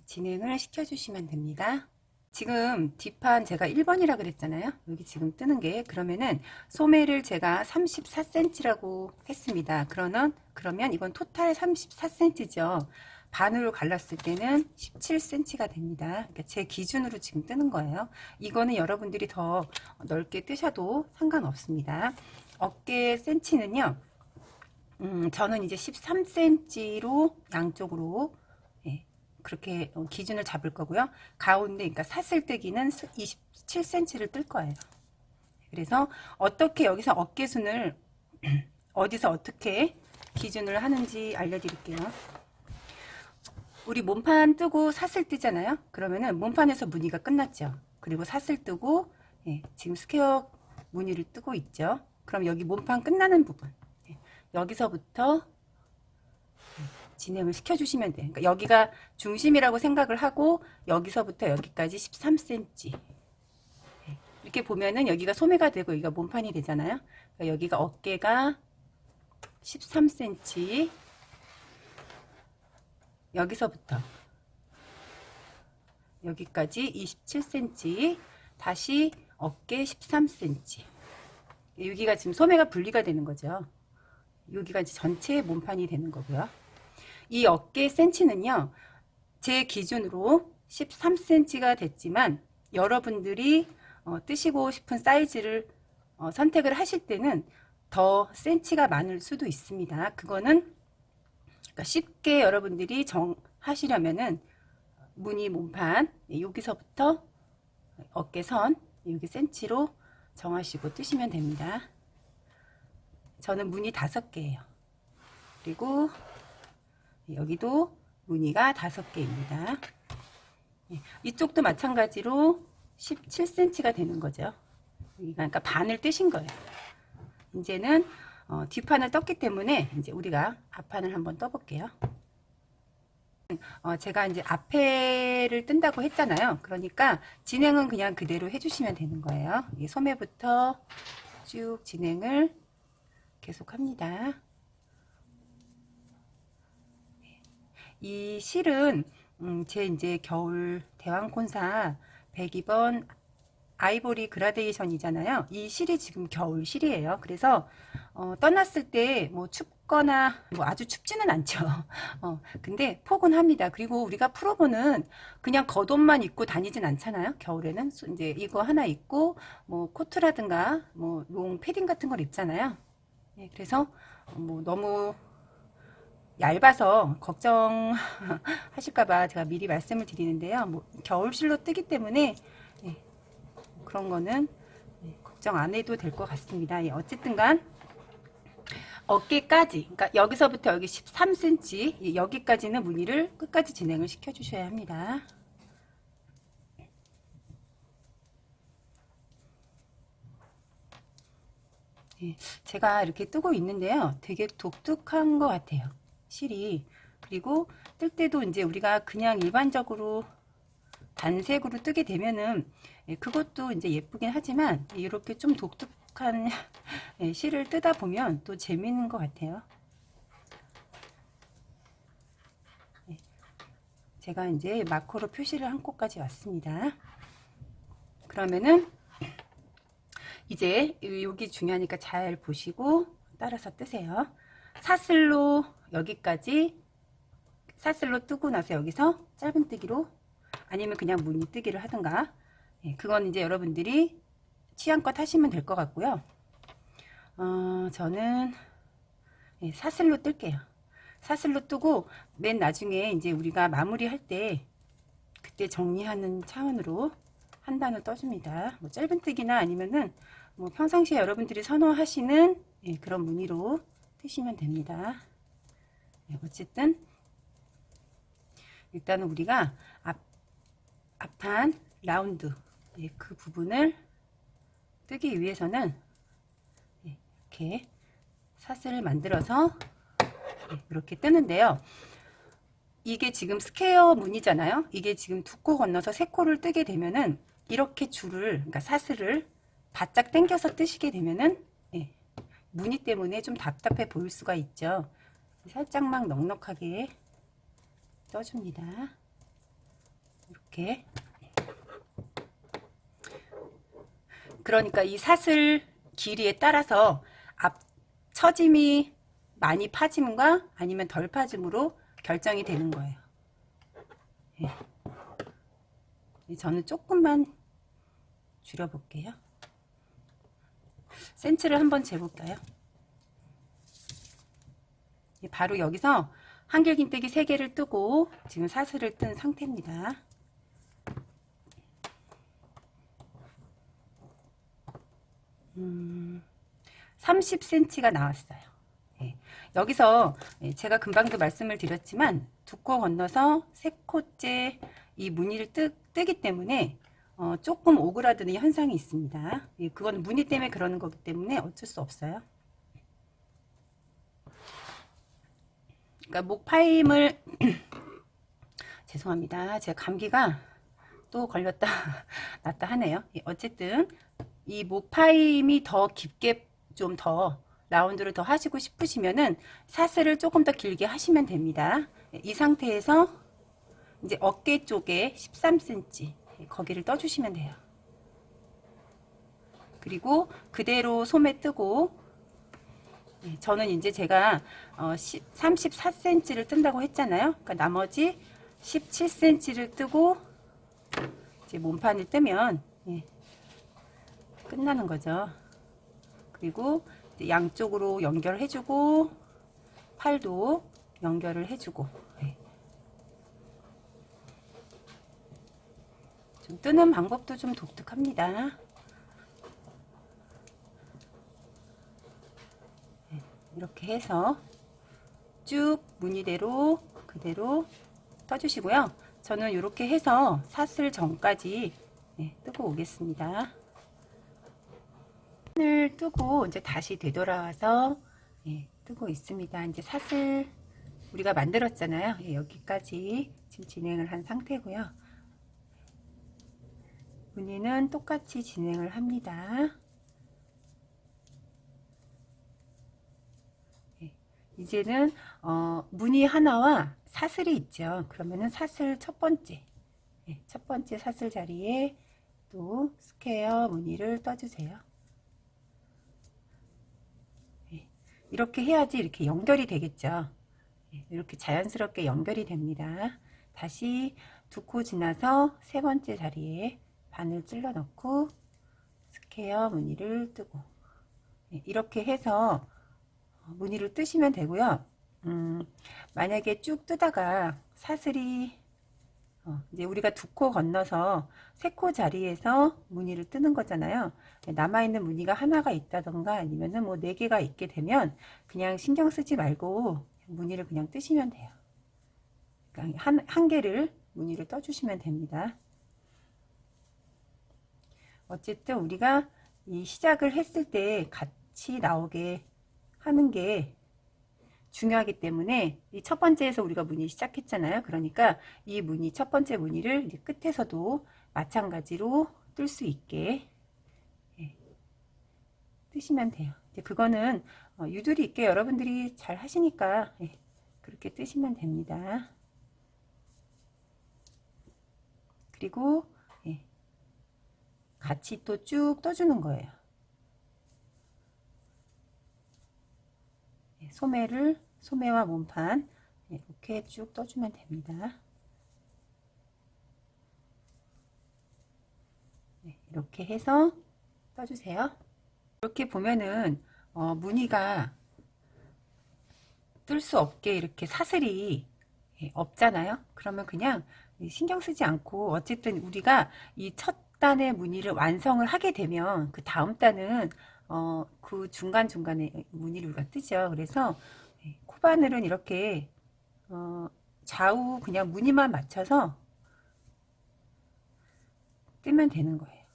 진행을 시켜주시면 됩니다. 지금 뒷판 제가 1번이라 그랬잖아요. 여기 지금 뜨는 게 그러면은 소매를 제가 34cm라고 했습니다. 그러면 이건 토탈 34cm죠. 반으로 갈랐을 때는 17cm가 됩니다. 그러니까 제 기준으로 지금 뜨는 거예요. 이거는 여러분들이 더 넓게 뜨셔도 상관없습니다. 어깨 센치는요. 저는 이제 13cm로 양쪽으로 그렇게 기준을 잡을 거고요. 가운데 그러니까 사슬뜨기는 27cm를 뜰 거예요. 그래서 어떻게 여기서 어깨순을 어디서 어떻게 기준을 하는지 알려드릴게요. 우리 몸판 뜨고 사슬 뜨잖아요. 그러면은 몸판에서 무늬가 끝났죠. 그리고 사슬 뜨고 지금 스퀘어 무늬를 뜨고 있죠. 그럼 여기 몸판 끝나는 부분 여기서부터 진행을 시켜주시면 돼요. 그러니까 여기가 중심이라고 생각을 하고 여기서부터 여기까지 13cm 이렇게 보면은 여기가 소매가 되고 여기가 몸판이 되잖아요. 그러니까 여기가 어깨가 13cm 여기서부터 여기까지 27cm 다시 어깨 13cm 여기가 지금 소매가 분리가 되는 거죠. 여기가 이제 전체 몸판이 되는 거고요. 이 어깨 센치는요, 제 기준으로 13cm가 됐지만 여러분들이 뜨시고 싶은 사이즈를 선택을 하실 때는 더 센치가 많을 수도 있습니다. 그거는 그러니까 쉽게 여러분들이 정하시려면은 무늬 몸판 여기서부터 어깨선 여기 센치로 정하시고 뜨시면 됩니다. 저는 무늬 5개예요. 그리고 여기도 무늬가 5개입니다. 이쪽도 마찬가지로 17cm가 되는 거죠. 여기가 그러니까 반을 뜨신 거예요. 이제는 뒷판을 떴기 때문에 이제 우리가 앞판을 한번 떠볼게요. 제가 이제 앞에를 뜬다고 했잖아요. 그러니까 진행은 그냥 그대로 해주시면 되는 거예요. 이 소매부터 쭉 진행을 계속 합니다. 이 실은 제 이제 겨울 대왕콘사 102번 아이보리 그라데이션이잖아요. 이 실이 지금 겨울 실이에요. 그래서 떠났을 때 뭐 춥거나 뭐 아주 춥지는 않죠. 근데 포근합니다. 그리고 우리가 프로보는 그냥 겉옷만 입고 다니진 않잖아요. 겨울에는 이제 이거 하나 입고 뭐 코트라든가 뭐 롱 패딩 같은 걸 입잖아요. 그래서 뭐 너무 얇아서 걱정하실까봐 제가 미리 말씀을 드리는데요. 뭐 겨울실로 뜨기 때문에 그런 거는 걱정 안 해도 될 것 같습니다. 어쨌든 간 어깨까지 그러니까 여기서부터 여기 13cm 여기까지는 무늬를 끝까지 진행을 시켜 주셔야 합니다. 제가 이렇게 뜨고 있는데요. 되게 독특한 것 같아요. 실이. 그리고 뜰 때도 이제 우리가 그냥 일반적으로 단색으로 뜨게 되면은 그것도 이제 예쁘긴 하지만 이렇게 좀 독특한 실을 뜨다 보면 또 재밌는 것 같아요. 제가 이제 마커로 표시를 한 곳까지 왔습니다. 그러면은 이제 여기 중요하니까 잘 보시고 따라서 뜨세요. 사슬로 여기까지 사슬로 뜨고 나서 여기서 짧은뜨기로 아니면 그냥 무늬 뜨기를 하든가 그건 이제 여러분들이 취향껏 하시면 될 것 같고요. 저는 사슬로 뜰게요. 사슬로 뜨고 맨 나중에 이제 우리가 마무리할 때 그때 정리하는 차원으로 한 단을 떠줍니다. 뭐 짧은뜨기나 아니면은 뭐 평상시에 여러분들이 선호하시는 그런 무늬로 뜨시면 됩니다. 어쨌든 일단은 우리가 앞판 라운드 그 부분을 뜨기 위해서는 이렇게 사슬을 만들어서 이렇게 뜨는데요. 이게 지금 스퀘어 무늬잖아요. 이게 지금 두 코 건너서 세 코를 뜨게 되면은 이렇게 줄을, 그러니까 사슬을 바짝 당겨서 뜨시게 되면은 무늬 때문에 좀 답답해 보일 수가 있죠. 살짝만 넉넉하게 떠줍니다. 이렇게. 그러니까 이 사슬 길이에 따라서 앞 처짐이 많이 파짐과 아니면 덜 파짐으로 결정이 되는 거예요. 저는 조금만 줄여볼게요. 센치를 한번 재볼까요? 바로 여기서 한길긴뜨기 3개를 뜨고 지금 사슬을 뜬 상태입니다. 30cm가 나왔어요. 여기서 제가 금방도 말씀을 드렸지만 두 코 건너서 3코째 이 무늬를 뜨기 때문에 조금 오그라드는 현상이 있습니다. 그건 무늬 때문에 그러는 거기 때문에 어쩔 수 없어요. 그러니까 목 파임을 죄송합니다. 제가 감기가 또 걸렸다 낫다 하네요. 어쨌든 이 목 파임이 더 깊게 좀 더 라운드를 더 하시고 싶으시면은 사슬을 조금 더 길게 하시면 됩니다. 이 상태에서 이제 어깨 쪽에 13cm 거기를 떠주시면 돼요. 그리고 그대로 소매 뜨고 저는 이제 제가 34cm를 뜬다고 했잖아요. 그러니까 나머지 17cm를 뜨고 이제 몸판을 뜨면 끝나는 거죠. 그리고 양쪽으로 연결해주고 팔도 연결을 해주고 좀 뜨는 방법도 좀 독특합니다. 이렇게 해서 쭉 무늬대로 그대로 떠주시고요. 저는 이렇게 해서 사슬 전까지 뜨고 오겠습니다. 을 뜨고 이제 다시 되돌아와서 뜨고 있습니다. 이제 사슬 우리가 만들었잖아요. 여기까지 지금 진행을 한 상태고요. 무늬는 똑같이 진행을 합니다. 이제는 무늬 하나와 사슬이 있죠. 그러면은 사슬 첫 번째 사슬 자리에 또 스퀘어 무늬를 떠주세요. 이렇게 해야지 이렇게 연결이 되겠죠. 이렇게 자연스럽게 연결이 됩니다. 다시 두 코 지나서 세 번째 자리에 바늘 찔러 넣고 스퀘어 무늬를 뜨고 이렇게 해서 무늬를 뜨시면 되고요. 만약에 쭉 뜨다가 사슬이 이제 우리가 두 코 건너서 세 코 자리에서 무늬를 뜨는 거잖아요. 남아있는 무늬가 하나가 있다던가 아니면은 뭐 4개가 있게 되면 그냥 신경 쓰지 말고 무늬를 그냥 뜨시면 돼요. 그러니까 한 개를 무늬를 떠주시면 됩니다. 어쨌든 우리가 이 시작을 했을 때 같이 나오게 하는 게 중요하기 때문에 이 첫 번째에서 우리가 무늬 시작했잖아요. 그러니까 이 무늬 첫 번째 무늬를 이제 끝에서도 마찬가지로 뜰 수 있게 뜨시면 돼요. 이제 그거는 유두리 있게 여러분들이 잘 하시니까 그렇게 뜨시면 됩니다. 그리고 같이 또 쭉 떠주는 거예요. 소매와 몸판 이렇게 쭉 떠주면 됩니다. 이렇게 해서 떠주세요. 이렇게 보면은 무늬가 뜰 수 없게 이렇게 사슬이 없잖아요. 그러면 그냥 신경 쓰지 않고 어쨌든 우리가 이 첫 단의 무늬를 완성을 하게 되면 그 다음 단은 그 중간중간에 무늬를 우리가 뜨죠. 그래서 코바늘은 이렇게 좌우 그냥 무늬만 맞춰서 뜨면 되는 거예요.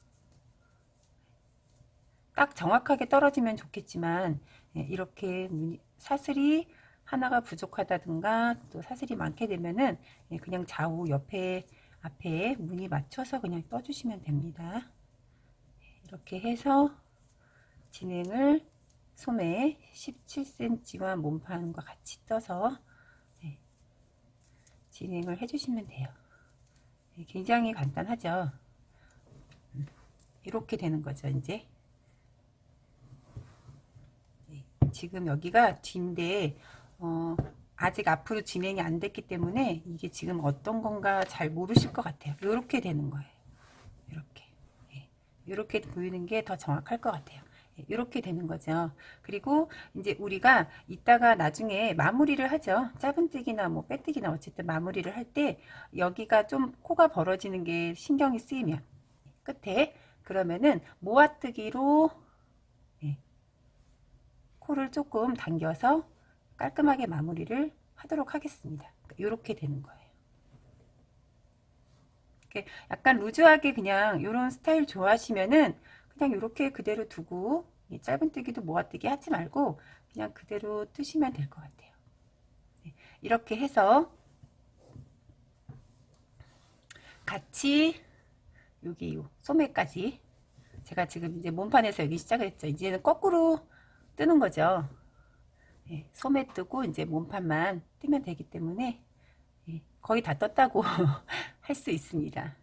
딱 정확하게 떨어지면 좋겠지만 이렇게 사슬이 하나가 부족하다든가 또 사슬이 많게 되면은 그냥 좌우 옆에 앞에 무늬 맞춰서 그냥 떠주시면 됩니다. 이렇게 해서 진행을 소매 17cm와 몸판과 같이 떠서 진행을 해주시면 돼요. 굉장히 간단하죠. 이렇게 되는 거죠. 이제 지금 여기가 뒤인데 아직 앞으로 진행이 안 됐기 때문에 이게 지금 어떤 건가 잘 모르실 것 같아요. 이렇게 되는 거예요. 이렇게 이렇게 보이는 게 더 정확할 것 같아요. 이렇게 되는 거죠. 그리고 이제 우리가 이따가 나중에 마무리를 하죠. 짧은뜨기나 뭐 빼뜨기나 어쨌든 마무리를 할 때 여기가 좀 코가 벌어지는 게 신경이 쓰이면 끝에 그러면은 모아뜨기로 코를 조금 당겨서 깔끔하게 마무리를 하도록 하겠습니다. 이렇게 되는 거예요. 약간 루즈하게 그냥 이런 스타일 좋아하시면은 그냥 이렇게 그대로 두고 짧은뜨기도 모아뜨기 하지 말고 그냥 그대로 뜨시면 될 것 같아요. 이렇게 해서 같이 여기 요 소매까지 제가 지금 이제 몸판에서 여기 시작을 했죠. 이제는 거꾸로 뜨는 거죠. 소매 뜨고 이제 몸판만 뜨면 되기 때문에 거의 다 떴다고 할 수 있습니다.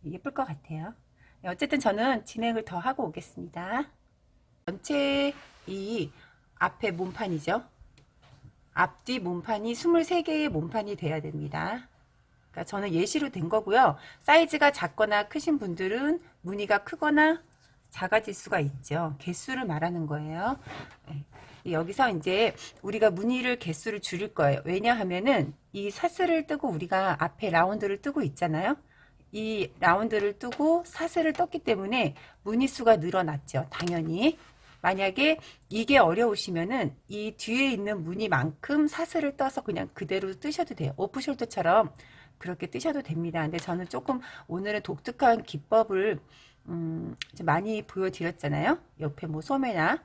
예쁠 것 같아요. 어쨌든 저는 진행을 더 하고 오겠습니다. 전체 이 앞에 몸판이죠. 앞뒤 몸판이 23개의 몸판이 돼야 됩니다. 그러니까 저는 예시로 된 거고요. 사이즈가 작거나 크신 분들은 무늬가 크거나 작아질 수가 있죠. 개수를 말하는 거예요. 여기서 이제 우리가 무늬를 개수를 줄일 거예요. 왜냐하면은 이 사슬을 뜨고 우리가 앞에 라운드를 뜨고 있잖아요. 이 라운드를 뜨고 사슬을 떴기 때문에 무늬 수가 늘어났죠. 당연히. 만약에 이게 어려우시면은 이 뒤에 있는 무늬만큼 사슬을 떠서 그냥 그대로 뜨셔도 돼요. 오프숄더처럼 그렇게 뜨셔도 됩니다. 근데 저는 조금 오늘은 독특한 기법을 많이 보여드렸잖아요. 옆에 뭐 소매나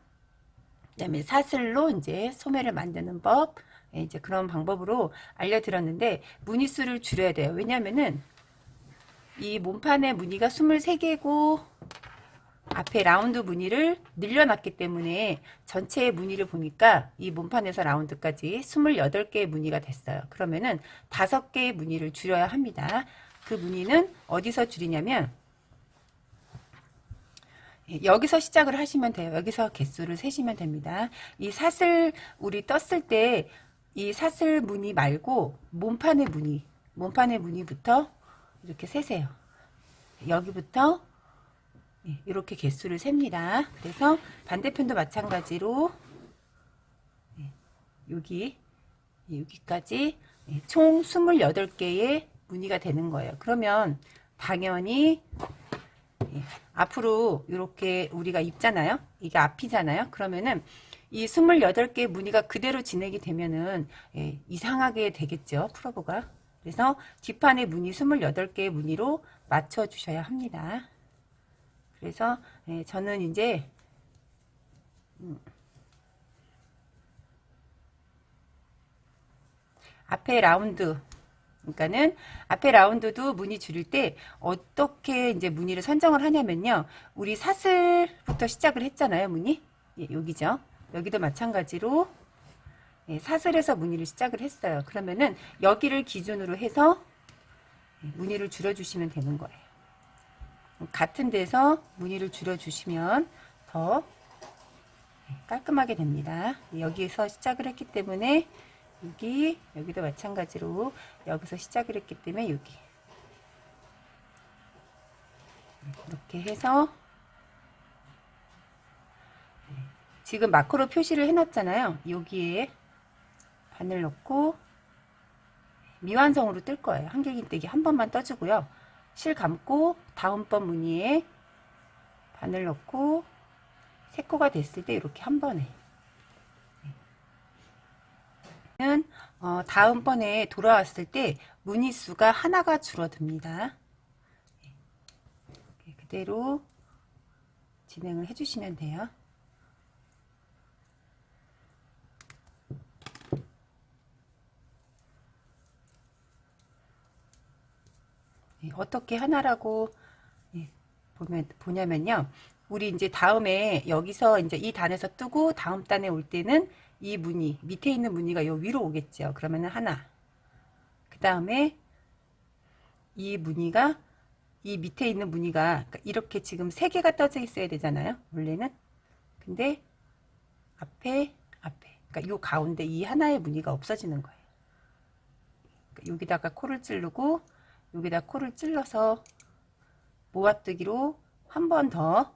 그다음에 사슬로 이제 소매를 만드는 법 이제 그런 방법으로 알려드렸는데 무늬수를 줄여야 돼요. 왜냐면은 이 몸판의 무늬가 23개고 앞에 라운드 무늬를 늘려놨기 때문에 전체의 무늬를 보니까 이 몸판에서 라운드까지 28개의 무늬가 됐어요. 그러면은 5개의 무늬를 줄여야 합니다. 그 무늬는 어디서 줄이냐면 여기서 시작을 하시면 돼요. 여기서 개수를 세시면 됩니다. 이 사슬 우리 떴을 때 이 사슬 무늬 말고 몸판의 무늬부터 이렇게 세세요. 여기부터 이렇게 개수를 셉니다. 그래서 반대편도 마찬가지로 여기까지 총 28개의 무늬가 되는 거예요. 그러면 당연히 앞으로 이렇게 우리가 입잖아요. 이게 앞이잖아요. 그러면은 이 28개의 무늬가 그대로 진행이 되면은 이상하게 되겠죠. 프로브가. 그래서 뒷판의 무늬 28개의 무늬로 맞춰 주셔야 합니다. 그래서 저는 이제 앞에 라운드 그러니까는 앞에 라운드도 무늬 줄일 때 어떻게 이제 무늬를 선정을 하냐면요. 우리 사슬부터 시작을 했잖아요. 무늬. 여기죠. 여기도 마찬가지로 사슬에서 무늬를 시작을 했어요. 그러면은 여기를 기준으로 해서 무늬를 줄여주시면 되는 거예요. 같은 데서 무늬를 줄여주시면 더 깔끔하게 됩니다. 여기에서 시작을 했기 때문에 여기도 마찬가지로 여기서 시작을 했기 때문에 여기 이렇게 해서 지금 마커로 표시를 해놨잖아요. 여기에 바늘 넣고 미완성으로 뜰 거예요. 한길긴뜨기 한 번만 떠주고요. 실 감고 다음번 무늬에 바늘 넣고 3코가 됐을 때 이렇게 한 번에 다음번에 돌아왔을 때 무늬 수가 하나가 줄어듭니다. 그대로 진행을 해주시면 돼요. 어떻게 하나라고 보냐면요. 우리 이제 다음에 여기서 이제 이 단에서 뜨고 다음 단에 올 때는 이 무늬, 밑에 있는 무늬가 요 위로 오겠죠. 그러면은 하나. 그 다음에 이 무늬가 이 밑에 있는 무늬가 이렇게 지금 3개가 떠져 있어야 되잖아요. 원래는. 근데 앞에 그러니까 요 가운데 이 하나의 무늬가 없어지는 거예요. 그러니까 여기다가 코를 찌르고 여기다 코를 찔러서 모아뜨기로 한 번 더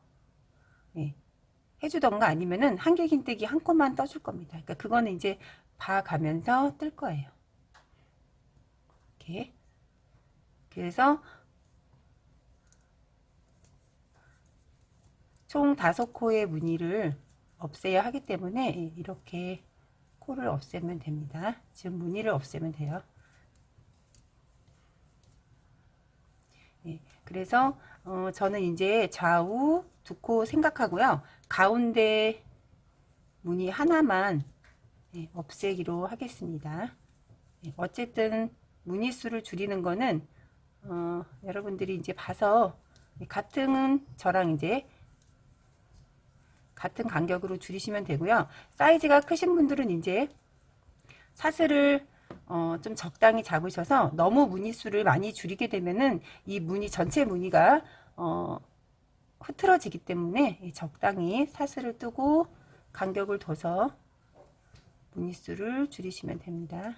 해주던가 아니면은 한길긴뜨기 한 코만 떠줄 겁니다. 그러니까 그거는 이제 봐가면서 뜰 거예요. 이렇게. 그래서 총 5코의 무늬를 없애야 하기 때문에 이렇게 코를 없애면 됩니다. 지금 무늬를 없애면 돼요. 그래서 저는 이제 좌우 2코 생각하고요. 가운데 무늬 하나만 없애기로 하겠습니다. 어쨌든 무늬 수를 줄이는 거는 여러분들이 이제 봐서 같은 저랑 이제 같은 간격으로 줄이시면 되고요. 사이즈가 크신 분들은 이제 사슬을 좀 적당히 잡으셔서 너무 무늬수를 많이 줄이게 되면은 이 무늬 전체 무늬가 흐트러지기 때문에 적당히 사슬을 뜨고 간격을 둬서 무늬수를 줄이시면 됩니다.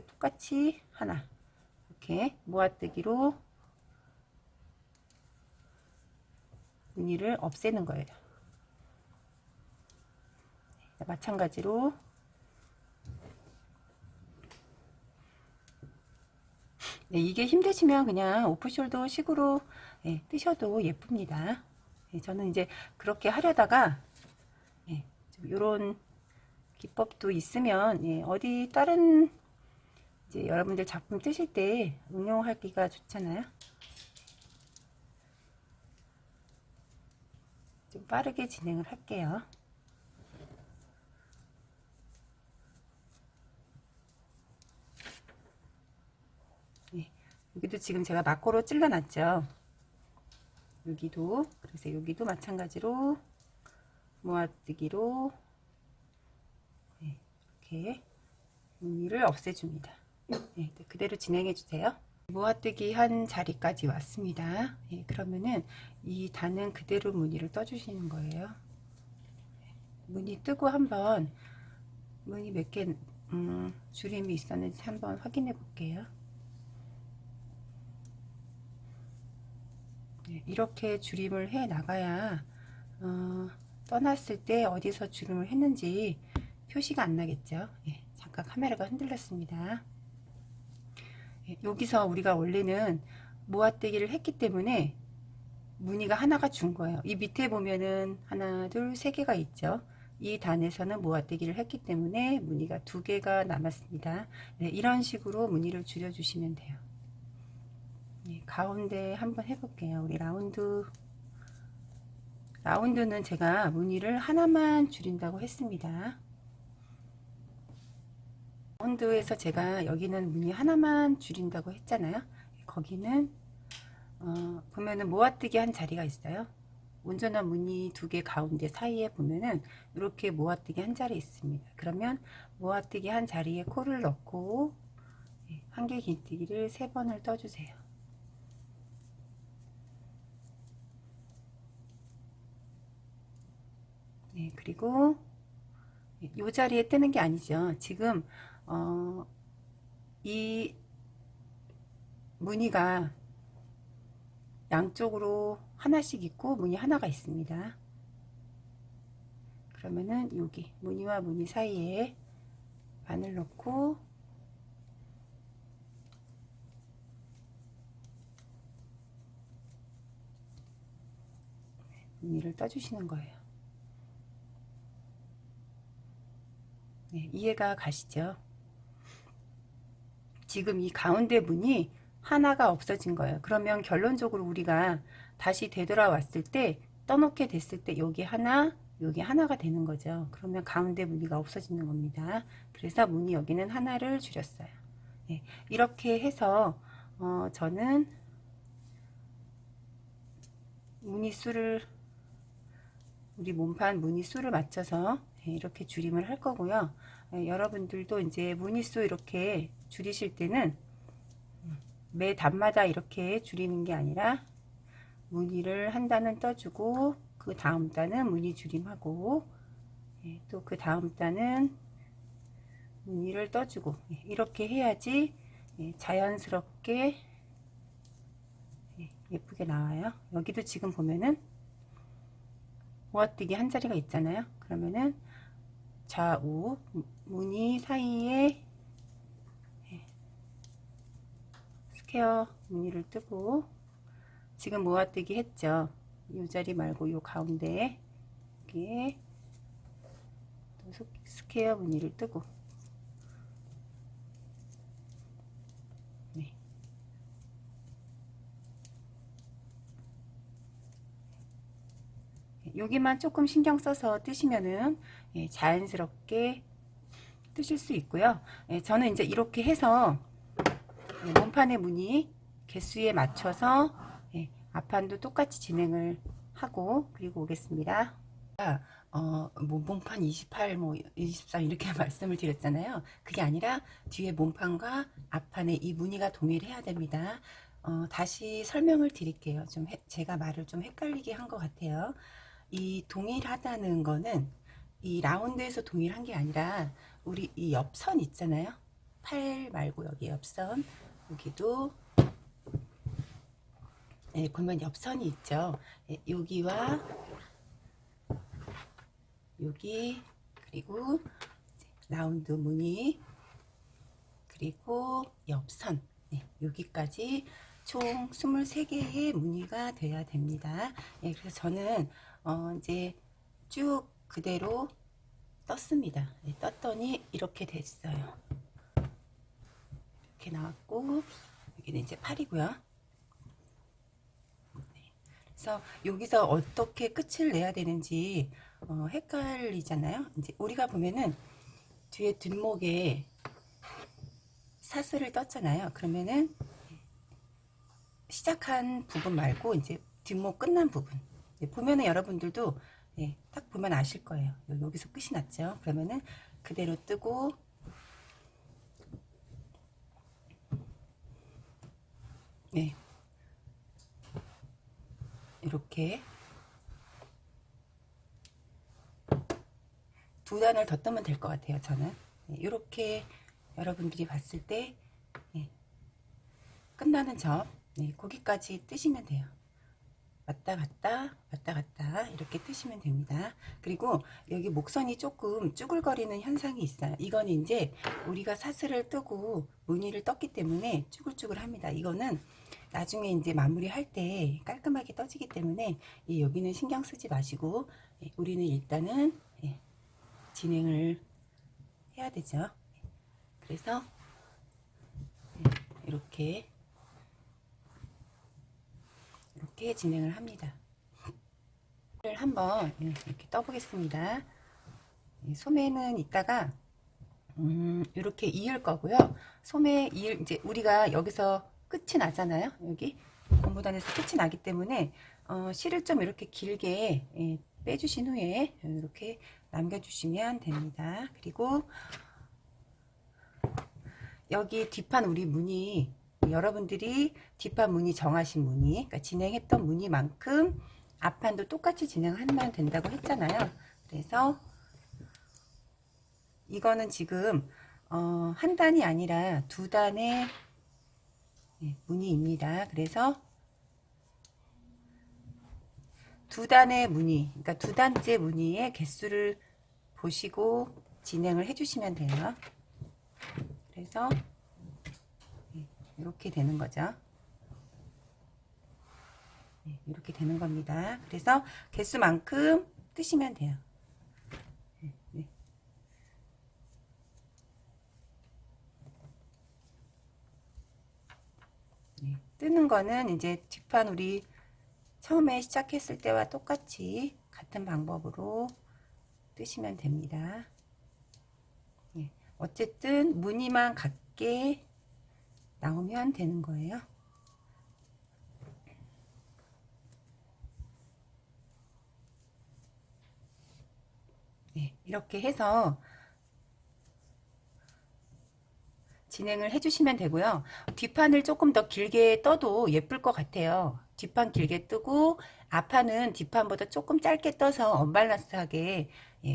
똑같이 하나 이렇게 모아뜨기로 무늬를 없애는 거예요. 마찬가지로 이게 힘드시면 그냥 오프숄더 식으로 뜨셔도 예쁩니다. 저는 이제 그렇게 하려다가 이런 기법도 있으면 어디 다른 이제 여러분들 작품 뜨실 때 응용하기가 좋잖아요. 좀 빠르게 진행을 할게요. 여기도 지금 제가 마코로 찔러 놨죠. 여기도, 그래서 여기도 마찬가지로 모아뜨기로 이렇게 무늬를 없애줍니다. 그대로 진행해 주세요. 모아뜨기 한 자리까지 왔습니다. 그러면은 이 단은 그대로 무늬를 떠주시는 거예요. 무늬 뜨고 한번 무늬 몇 개 줄임이 있었는지 한번 확인해 볼게요. 이렇게 줄임을 해 나가야 떠났을 때 어디서 줄임을 했는지 표시가 안 나겠죠. 잠깐 카메라가 흔들렸습니다. 여기서 우리가 원래는 모아뜨기를 했기 때문에 무늬가 하나가 준 거예요. 이 밑에 보면은 하나, 둘, 3개가 있죠. 이 단에서는 모아뜨기를 했기 때문에 무늬가 2개가 남았습니다. 이런 식으로 무늬를 줄여주시면 돼요. 가운데 한번 해볼게요. 우리 라운드는 제가 무늬를 하나만 줄인다고 했습니다. 라운드에서 제가 여기는 무늬 하나만 줄인다고 했잖아요. 거기는 보면은 모아뜨기 한 자리가 있어요. 온전한 무늬 2개 가운데 사이에 보면은 이렇게 모아뜨기 한 자리 있습니다. 그러면 모아뜨기 한 자리에 코를 넣고 한길긴뜨기를 3번을 떠주세요. 그리고 이 자리에 뜨는 게 아니죠. 지금 이 무늬가 양쪽으로 하나씩 있고 무늬 하나가 있습니다. 그러면은 여기 무늬와 무늬 사이에 바늘 넣고 무늬를 떠주시는 거예요. 네, 이해가 가시죠? 지금 이 가운데 무늬 하나가 없어진 거예요. 그러면 결론적으로 우리가 다시 되돌아왔을 때 떠놓게 됐을 때 여기 하나가 되는 거죠. 그러면 가운데 무늬가 없어지는 겁니다. 그래서 무늬 여기는 하나를 줄였어요. 네, 이렇게 해서 저는 무늬 수를 우리 몸판 무늬 수를 맞춰서 이렇게 줄임을 할 거고요. 여러분들도 이제 무늬 수 이렇게 줄이실 때는 매 단마다 이렇게 줄이는 게 아니라 무늬를 한 단은 떠주고 그 다음 단은 무늬 줄임하고 또 그 다음 단은 무늬를 떠주고 이렇게 해야지 자연스럽게 예쁘게 나와요. 여기도 지금 보면은 모아뜨기 한 자리가 있잖아요. 그러면은 좌우 무늬 사이에 스퀘어 무늬를 뜨고 지금 모아뜨기 했죠. 이 자리 말고 이 가운데에 여기에 또 스퀘어 무늬를 뜨고 네. 여기만 조금 신경 써서 뜨시면은 자연스럽게 뜨실 수 있고요. 저는 이제 이렇게 해서 몸판의 무늬 개수에 맞춰서 앞판도 똑같이 진행을 하고 그리고 오겠습니다. 몸판 28, 24 이렇게 말씀을 드렸잖아요. 그게 아니라 뒤에 몸판과 앞판의 이 무늬가 동일해야 됩니다. 다시 설명을 드릴게요. 제가 말을 좀 헷갈리게 한 것 같아요. 이 동일하다는 거는 이 라운드에서 동일한 게 아니라 우리 이 옆선 있잖아요. 팔 말고 여기 옆선 여기도 보면 옆선이 있죠. 여기와 여기 그리고 라운드 무늬 그리고 옆선 여기까지 총 23개의 무늬가 돼야 됩니다. 그래서 저는 이제 쭉 그대로 떴습니다. 떴더니 이렇게 됐어요. 이렇게 나왔고 여기는 이제 팔이고요. 그래서 여기서 어떻게 끝을 내야 되는지 헷갈리잖아요. 이제 우리가 보면은 뒤에 뒷목에 사슬을 떴잖아요. 그러면은 시작한 부분 말고 이제 뒷목 끝난 부분 보면은 여러분들도 딱 보면 아실 거예요. 여기서 끝이 났죠. 그러면은 그대로 뜨고 이렇게 두 단을 더 뜨면 될 것 같아요. 저는 이렇게 여러분들이 봤을 때 끝나는 점 거기까지 뜨시면 돼요. 왔다 갔다 왔다 갔다 이렇게 뜨시면 됩니다. 그리고 여기 목선이 조금 쭈글거리는 현상이 있어요. 이건 이제 우리가 사슬을 뜨고 무늬를 떴기 때문에 쭈글쭈글 합니다. 이거는 나중에 이제 마무리 할 때 깔끔하게 떠지기 때문에 여기는 신경 쓰지 마시고 우리는 일단은 진행을 해야 되죠. 그래서 이렇게 진행을 합니다. 한번 이렇게 떠보겠습니다. 소매는 이따가 이렇게 이을 거고요. 소매 이을 이제 우리가 여기서 끝이 나잖아요. 여기 고무단에서 끝이 나기 때문에 실을 좀 이렇게 길게 빼주신 후에 이렇게 남겨주시면 됩니다. 그리고 여기 뒷판 우리 무늬 여러분들이 뒷판 무늬 정하신 무늬 그러니까 진행했던 무늬만큼 앞판도 똑같이 진행하면 된다고 했잖아요. 그래서 이거는 지금 한 단이 아니라 두 단의 무늬입니다. 그래서 두 단의 무늬 그러니까 두 단째 무늬의 개수를 보시고 진행을 해주시면 돼요. 그래서 이렇게 되는 거죠. 이렇게 되는 겁니다. 그래서 개수만큼 뜨시면 돼요. 네. 뜨는 거는 이제 뒷판 우리 처음에 시작했을 때와 똑같이 같은 방법으로 뜨시면 됩니다. 어쨌든 무늬만 같게 나오면 되는 거예요. 이렇게 해서 진행을 해주시면 되고요. 뒷판을 조금 더 길게 떠도 예쁠 것 같아요. 뒷판 길게 뜨고 앞판은 뒷판보다 조금 짧게 떠서 언밸런스하게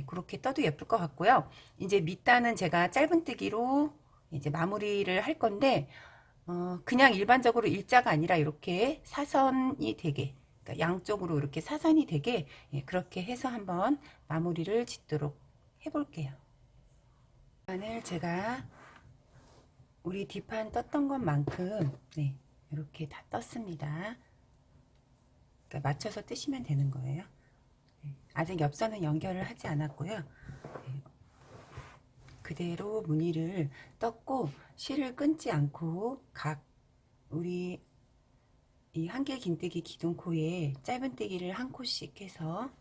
그렇게 떠도 예쁠 것 같고요. 이제 밑단은 제가 짧은뜨기로 이제 마무리를 할 건데 그냥 일반적으로 일자가 아니라 이렇게 사선이 되게, 그러니까 양쪽으로 이렇게 사선이 되게 그렇게 해서 한번 마무리를 짓도록 해볼게요. 뒷판을 제가 우리 뒷판 떴던 것만큼 이렇게 다 떴습니다. 그러니까 맞춰서 뜨시면 되는 거예요. 아직 옆선은 연결을 하지 않았고요. 그대로 무늬를 떴고 실을 끊지 않고 각 우리 이 한길 긴뜨기 기둥코에 짧은뜨기를 한 코씩 해서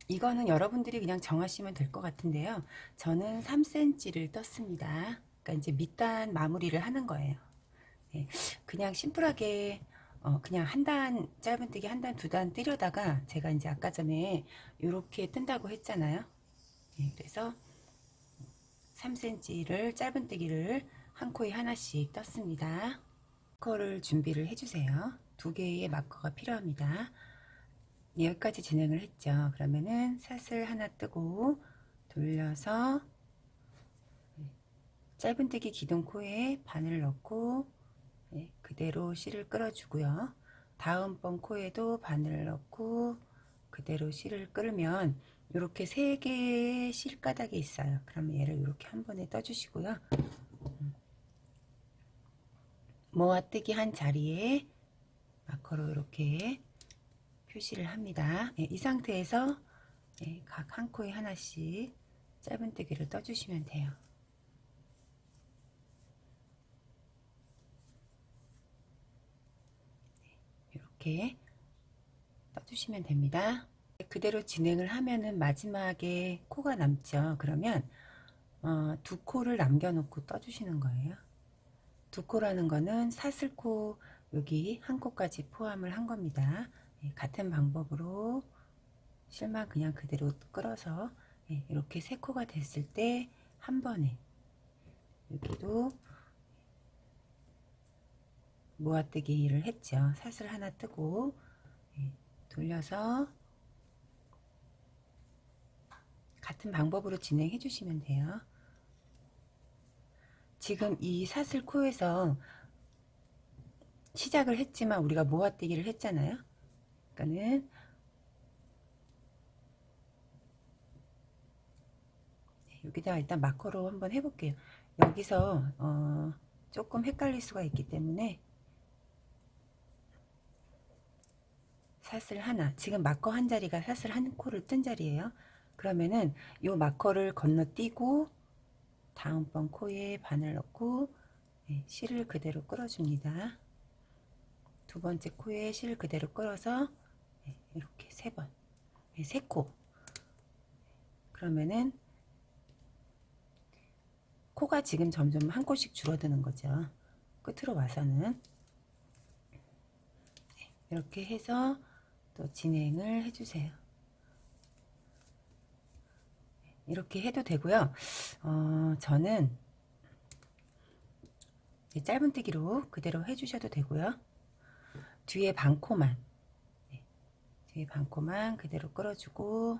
이거는 여러분들이 그냥 정하시면 될 것 같은데요. 저는 3cm를 떴습니다. 그러니까 이제 밑단 마무리를 하는 거예요. 그냥 심플하게 그냥 한 단 짧은뜨기 한 단 두 단 뜨려다가 제가 이제 아까 전에 이렇게 뜬다고 했잖아요. 그래서 3cm를 짧은뜨기를 한 코에 하나씩 떴습니다. 마커를 준비를 해주세요. 두 개의 마커가 필요합니다. 여기까지 진행을 했죠. 그러면은 사슬 하나 뜨고 돌려서 짧은뜨기 기둥코에 바늘 넣고 그대로 실을 끌어주고요. 다음번 코에도 바늘을 넣고 그대로 실을 끌면 이렇게 세 개의 실가닥이 있어요. 그러면 얘를 이렇게 한 번에 떠주시고요. 모아뜨기 한 자리에 마커로 이렇게 표시를 합니다. 이 상태에서 각 한 코에 하나씩 짧은뜨기를 떠주시면 돼요. 이렇게 떠주시면 됩니다. 그대로 진행을 하면은 마지막에 코가 남죠. 그러면 두 코를 남겨놓고 떠주시는 거예요. 두 코라는 거는 사슬코 여기 한 코까지 포함을 한 겁니다. 같은 방법으로 실만 그냥 그대로 끌어서 이렇게 세 코가 됐을 때 한 번에 여기도 모아뜨기를 했죠. 사슬 하나 뜨고 돌려서 같은 방법으로 진행해 주시면 돼요. 지금 이 사슬 코에서 시작을 했지만 우리가 모아뜨기를 했잖아요. 그러니까는 여기다 일단 마커로 한번 해볼게요. 여기서 조금 헷갈릴 수가 있기 때문에 사슬 하나, 지금 마커 한 자리가 사슬 한 코를 뜬 자리예요. 그러면은 이 마커를 건너뛰고 다음번 코에 바늘 넣고 실을 그대로 끌어줍니다. 두 번째 코에 실 그대로 끌어서 이렇게 세 번, 세 코. 그러면은 코가 지금 점점 한 코씩 줄어드는 거죠. 끝으로 와서는 이렇게 해서 또 진행을 해주세요. 이렇게 해도 되고요. 저는 짧은뜨기로 그대로 해주셔도 되고요. 뒤에 반코만 뒤에 반코만 그대로 끌어주고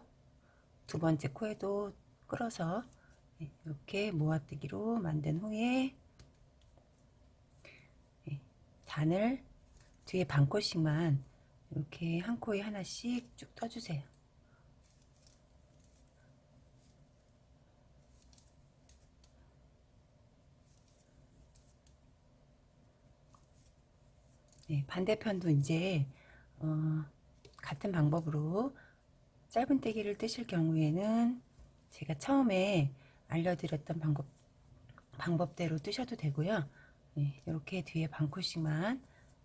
두 번째 코에도 끌어서 이렇게 모아뜨기로 만든 후에 단을 뒤에 반코씩만 이렇게 한 코에 하나씩 쭉 떠주세요. 네, 반대편도 이제 같은 방법으로 짧은뜨기를 뜨실 경우에는 제가 처음에 알려드렸던 방법대로 뜨셔도 되고요. 네, 이렇게 뒤에 반코씩만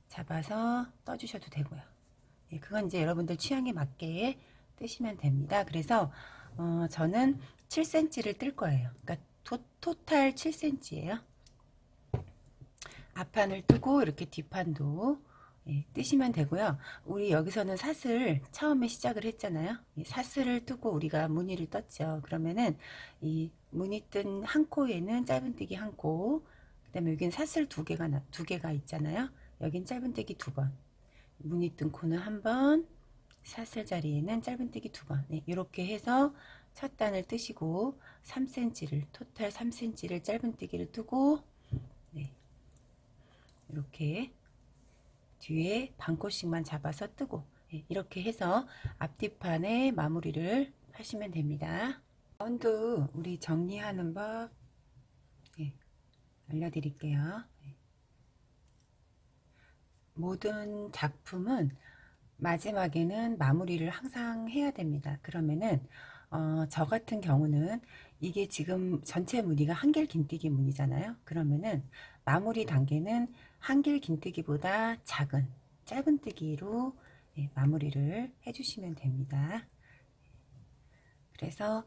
잡아서 떠주셔도 되고요. 네, 그건 이제 여러분들 취향에 맞게 뜨시면 됩니다. 그래서 저는 7cm를 뜰 거예요. 그러니까 토탈 7cm예요. 앞판을 뜨고 이렇게 뒷판도 뜨시면 되고요. 우리 여기서는 사슬 처음에 시작을 했잖아요. 사슬을 뜨고 우리가 무늬를 떴죠. 그러면은 이 무늬 뜬 한 코에는 짧은뜨기 한 코, 그다음에 여긴 사슬 두 개가 있잖아요. 여긴 짧은뜨기 두 번, 무늬 뜬 코는 한 번, 사슬 자리에는 짧은뜨기 두 번. 이렇게 해서 첫 단을 뜨시고 3cm를 토탈 3cm를 짧은뜨기를 뜨고 이렇게 뒤에 반코씩만 잡아서 뜨고 이렇게 해서 앞뒤판에 마무리를 하시면 됩니다. 라운드 우리 정리하는 법 알려드릴게요. 모든 작품은 마지막에는 마무리를 항상 해야 됩니다. 그러면은 저 같은 경우는 이게 지금 전체 무늬가 한길 긴뜨기 무늬잖아요. 그러면은 마무리 단계는 한길 긴뜨기보다 작은 짧은뜨기로 마무리를 해주시면 됩니다. 그래서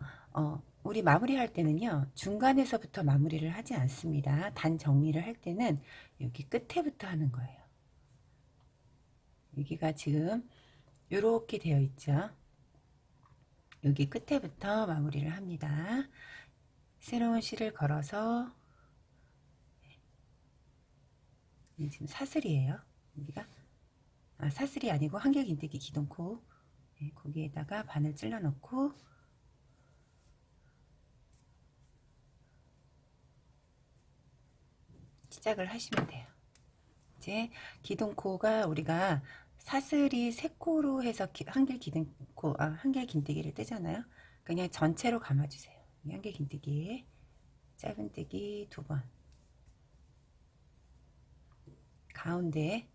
우리 마무리할 때는요, 중간에서부터 마무리를 하지 않습니다. 단 정리를 할 때는 여기 끝에부터 하는 거예요. 여기가 지금 이렇게 되어 있죠. 여기 끝에부터 마무리를 합니다. 새로운 실을 걸어서 지금 사슬이에요. 여기가 사슬이 아니고 한길 긴뜨기 기둥코 거기에다가 바늘 찔러 넣고 시작을 하시면 돼요. 이제 기둥코가 우리가 사슬이 세 코로 해서 한길 기둥코 한길 긴뜨기를 뜨잖아요. 그냥 전체로 감아주세요. 한길 긴뜨기에 짧은뜨기 두 번, 가운데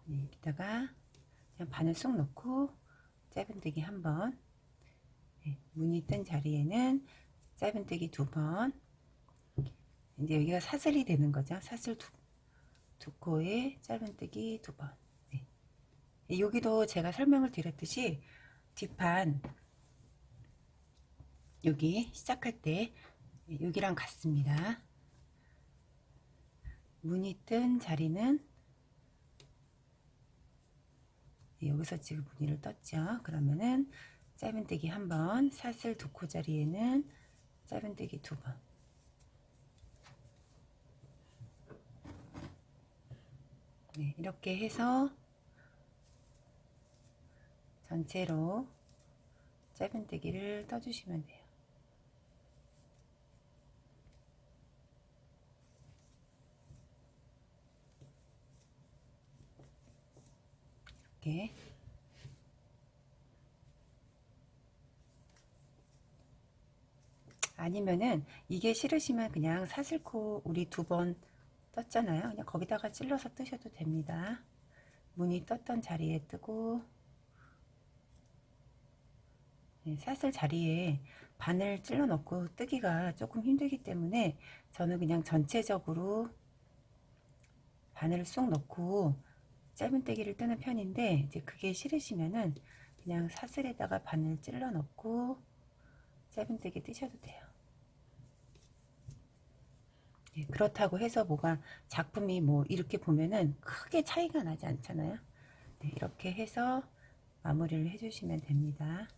여기다가 그냥 바늘 쏙 넣고 짧은뜨기 한 번, 무늬 뜬 자리에는 짧은뜨기 두 번. 이제 여기가 사슬이 되는 거죠. 사슬 두 코에 짧은뜨기 두 번. 여기도 제가 설명을 드렸듯이 뒷판 여기 시작할 때 여기랑 같습니다. 무늬 뜬 자리는 여기서 지금 무늬를 떴죠. 그러면은 짧은뜨기 한 번, 사슬 두 코 자리에는 짧은뜨기 두 번. 이렇게 해서 전체로 짧은뜨기를 떠주시면 돼요. 이렇게 아니면은 이게 싫으시면 그냥 사슬코 우리 두 번 떴잖아요. 그냥 거기다가 찔러서 뜨셔도 됩니다. 무늬 떴던 자리에 뜨고 사슬 자리에 바늘 찔러 넣고 뜨기가 조금 힘들기 때문에 저는 그냥 전체적으로 바늘을 쏙 넣고 짧은뜨기를 뜨는 편인데 이제 그게 싫으시면은 그냥 사슬에다가 바늘 찔러 넣고 짧은뜨기 뜨셔도 돼요. 그렇다고 해서 뭐가 작품이 뭐 이렇게 보면은 크게 차이가 나지 않잖아요. 이렇게 해서 마무리를 해주시면 됩니다.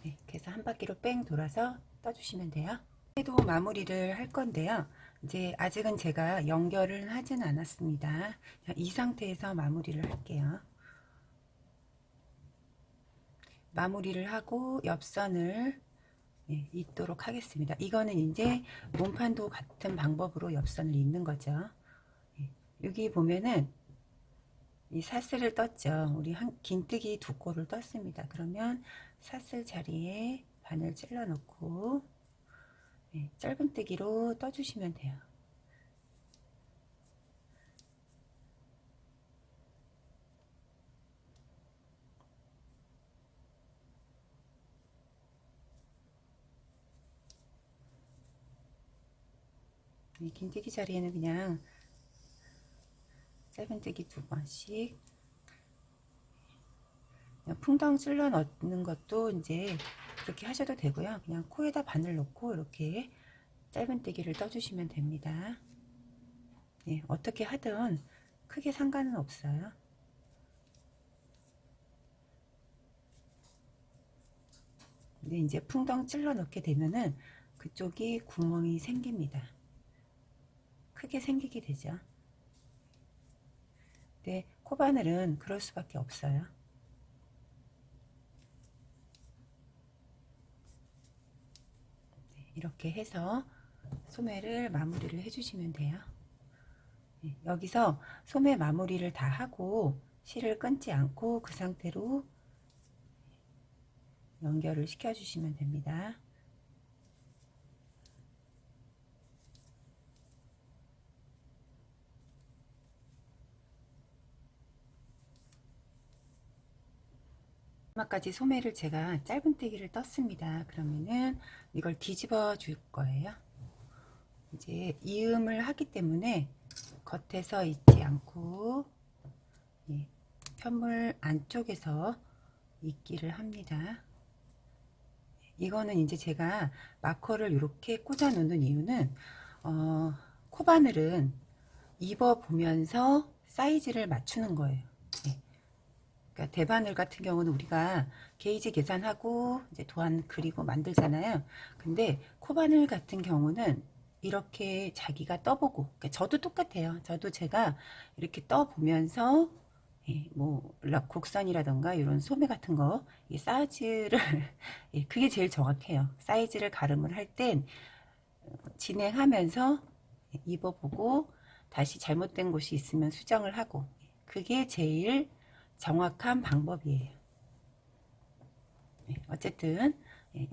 이렇게 해서 한 바퀴로 뺑 돌아서 떠주시면 돼요. 도 마무리를 할 건데요. 이제 아직은 제가 연결을 하진 않았습니다. 이 상태에서 마무리를 할게요. 마무리를 하고 옆선을 잇도록 하겠습니다. 이거는 이제 몸판도 같은 방법으로 옆선을 잇는 거죠. 여기 보면은 이 사슬을 떴죠. 우리 긴뜨기 두 코를 떴습니다. 그러면 사슬 자리에 바늘 찔러 놓고 네, 짧은뜨기로 떠주시면 돼요. 이 긴뜨기 자리에는 그냥 짧은뜨기 2번씩, 그냥 풍덩 찔러 넣는 것도 이제 그렇게 하셔도 되고요. 그냥 코에다 바늘 놓고 이렇게 짧은뜨기를 떠주시면 됩니다. 네, 어떻게 하든 크게 상관은 없어요. 근데 이제 풍덩 찔러 넣게 되면은 그쪽이 구멍이 생깁니다. 크게 생기게 되죠. 근데 코바늘은 그럴 수밖에 없어요. 네, 이렇게 해서 소매를 마무리를 해주시면 돼요. 네, 여기서 소매 마무리를 다 하고 실을 끊지 않고 그 상태로 연결을 시켜주시면 됩니다. 마지막까지 소매를 제가 짧은뜨기를 떴습니다. 그러면은 이걸 뒤집어 줄 거예요. 이제 이음을 하기 때문에 겉에서 있지 않고 예, 편물 안쪽에서 있기를 합니다. 이거는 이제 제가 마커를 이렇게 꽂아 놓는 이유는 코바늘은 입어 보면서 사이즈를 맞추는 거예요. 네. 그러니까 대바늘 같은 경우는 우리가 게이지 계산하고 이제 도안 그리고 만들잖아요. 근데 코바늘 같은 경우는 이렇게 자기가 떠보고, 그러니까 저도 똑같아요. 저도 제가 이렇게 떠보면서 예, 뭐 곡선이라던가 이런 소매 같은 거 이 사이즈를 예, 그게 제일 정확해요. 사이즈를 가름을 할 땐 진행하면서 입어보고 다시 잘못된 곳이 있으면 수정을 하고, 그게 제일 정확한 방법이에요. 어쨌든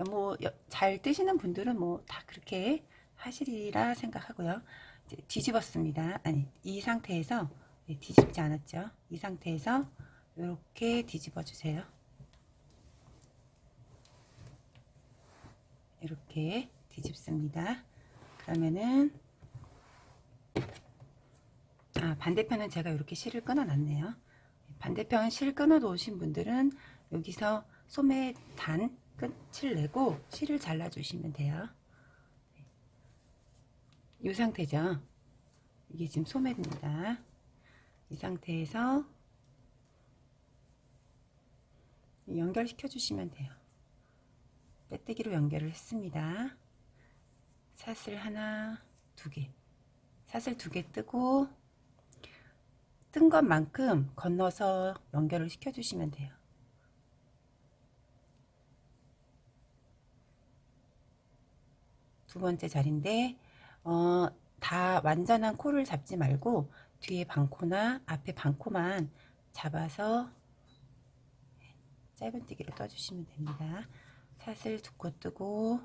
뭐 잘 뜨시는 분들은 뭐 다 그렇게 하시리라 생각하고요. 이제 뒤집었습니다. 아니, 이 상태에서 뒤집지 않았죠. 이 상태에서 이렇게 뒤집어 주세요. 이렇게 뒤집습니다. 그러면은 반대편은 제가 이렇게 실을 끊어 놨네요. 반대편 실 끊어 놓으신 분들은 여기서 소매 단 끝을 내고 실을 잘라 주시면 돼요. 이 상태죠. 이게 지금 소매입니다. 이 상태에서 연결시켜 주시면 돼요. 빼뜨기로 연결을 했습니다. 사슬 하나, 두 개. 사슬 2개 뜨고 뜬 것만큼 건너서 연결을 시켜 주시면 돼요. 두 번째 자리인데 다 완전한 코를 잡지 말고 뒤에 반코나 앞에 반코만 잡아서 짧은뜨기로 떠주시면 됩니다. 사슬 2코 뜨고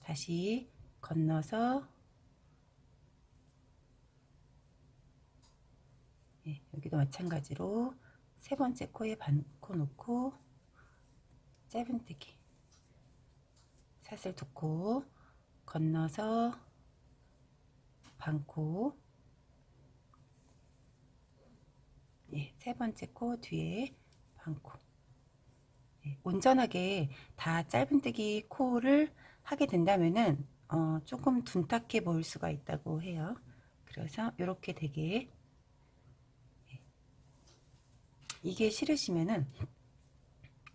다시 건너서 여기도 마찬가지로 세 번째 코에 반코 놓고 짧은뜨기, 사슬 2코 건너서 반코, 세 번째 코 뒤에 반코. 온전하게 다 짧은뜨기 코를 하게 된다면은 조금 둔탁해 보일 수가 있다고 해요. 그래서 이렇게 되게 이게 싫으시면은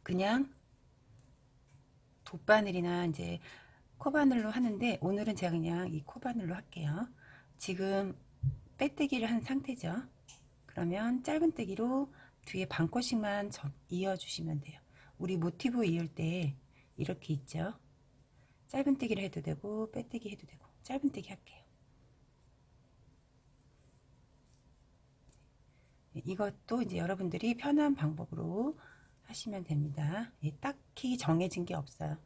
그냥 돗바늘이나 이제 코바늘로 하는데, 오늘은 제가 그냥 이 코바늘로 할게요. 지금 빼뜨기를 한 상태죠. 그러면 짧은뜨기로 뒤에 반코씩만 이어주시면 돼요. 우리 모티브 이을 때 이렇게 있죠. 짧은뜨기를 해도 되고 빼뜨기 해도 되고. 짧은뜨기 할게요. 이것도 이제 여러분들이 편한 방법으로 하시면 됩니다. 딱히 정해진 게 없어요.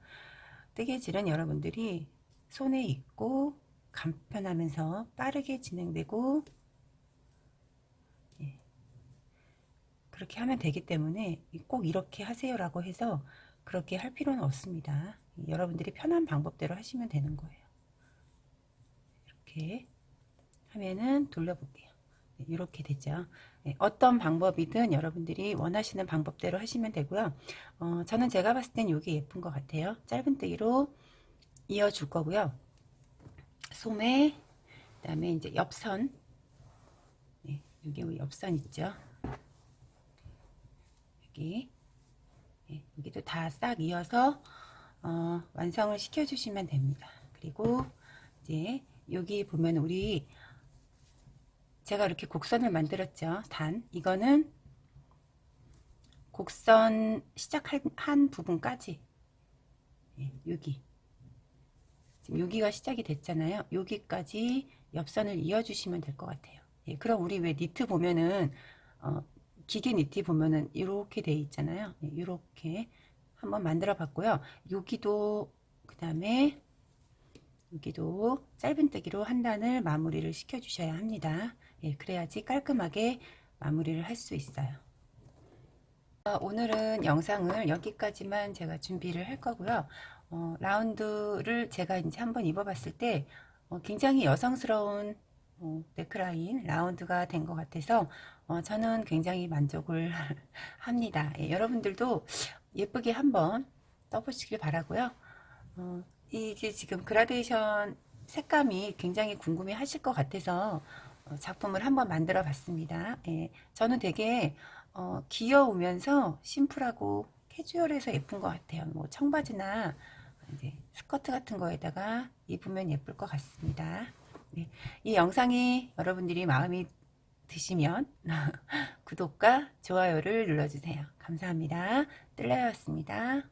뜨개질은 여러분들이 손에 익고 간편하면서 빠르게 진행되고 그렇게 하면 되기 때문에 꼭 이렇게 하세요라고 해서 그렇게 할 필요는 없습니다. 여러분들이 편한 방법대로 하시면 되는 거예요. 이렇게 하면은 돌려볼게요. 이렇게 되죠. 어떤 방법이든 여러분들이 원하시는 방법대로 하시면 되고요. 저는 제가 봤을 땐 이게 예쁜 것 같아요. 짧은뜨기로 이어줄 거고요. 소매, 그 다음에 이제 옆선, 여기 옆선 있죠. 여기도 다 싹 이어서 완성을 시켜주시면 됩니다. 그리고 이제 여기 보면 우리 제가 이렇게 곡선을 만들었죠. 단 이거는 곡선 시작한 부분까지 여기 지금 여기가 시작이 됐잖아요. 여기까지 옆선을 이어주시면 될 것 같아요. 그럼 우리 왜 니트 보면은 기계 니트 보면은 이렇게 돼 있잖아요. 이렇게 한번 만들어 봤고요. 여기도 그 다음에 여기도 짧은뜨기로 한 단을 마무리를 시켜 주셔야 합니다. 그래야지 깔끔하게 마무리를 할 수 있어요. 오늘은 영상을 여기까지만 제가 준비를 할 거고요. 라운드를 제가 이제 한번 입어봤을 때 굉장히 여성스러운 넥라인 라운드가 된 것 같아서 저는 굉장히 만족을 합니다. 여러분들도 예쁘게 한번 떠보시길 바라고요. 이게 지금 그라데이션 색감이 굉장히 궁금해 하실 것 같아서 작품을 한번 만들어 봤습니다. 저는 되게 귀여우면서 심플하고 캐주얼해서 예쁜 것 같아요. 뭐 청바지나 이제 스커트 같은 거에다가 입으면 예쁠 것 같습니다. 이 영상이 여러분들이 마음이 드시면 구독과 좋아요를 눌러주세요. 감사합니다. 뜰레였습니다.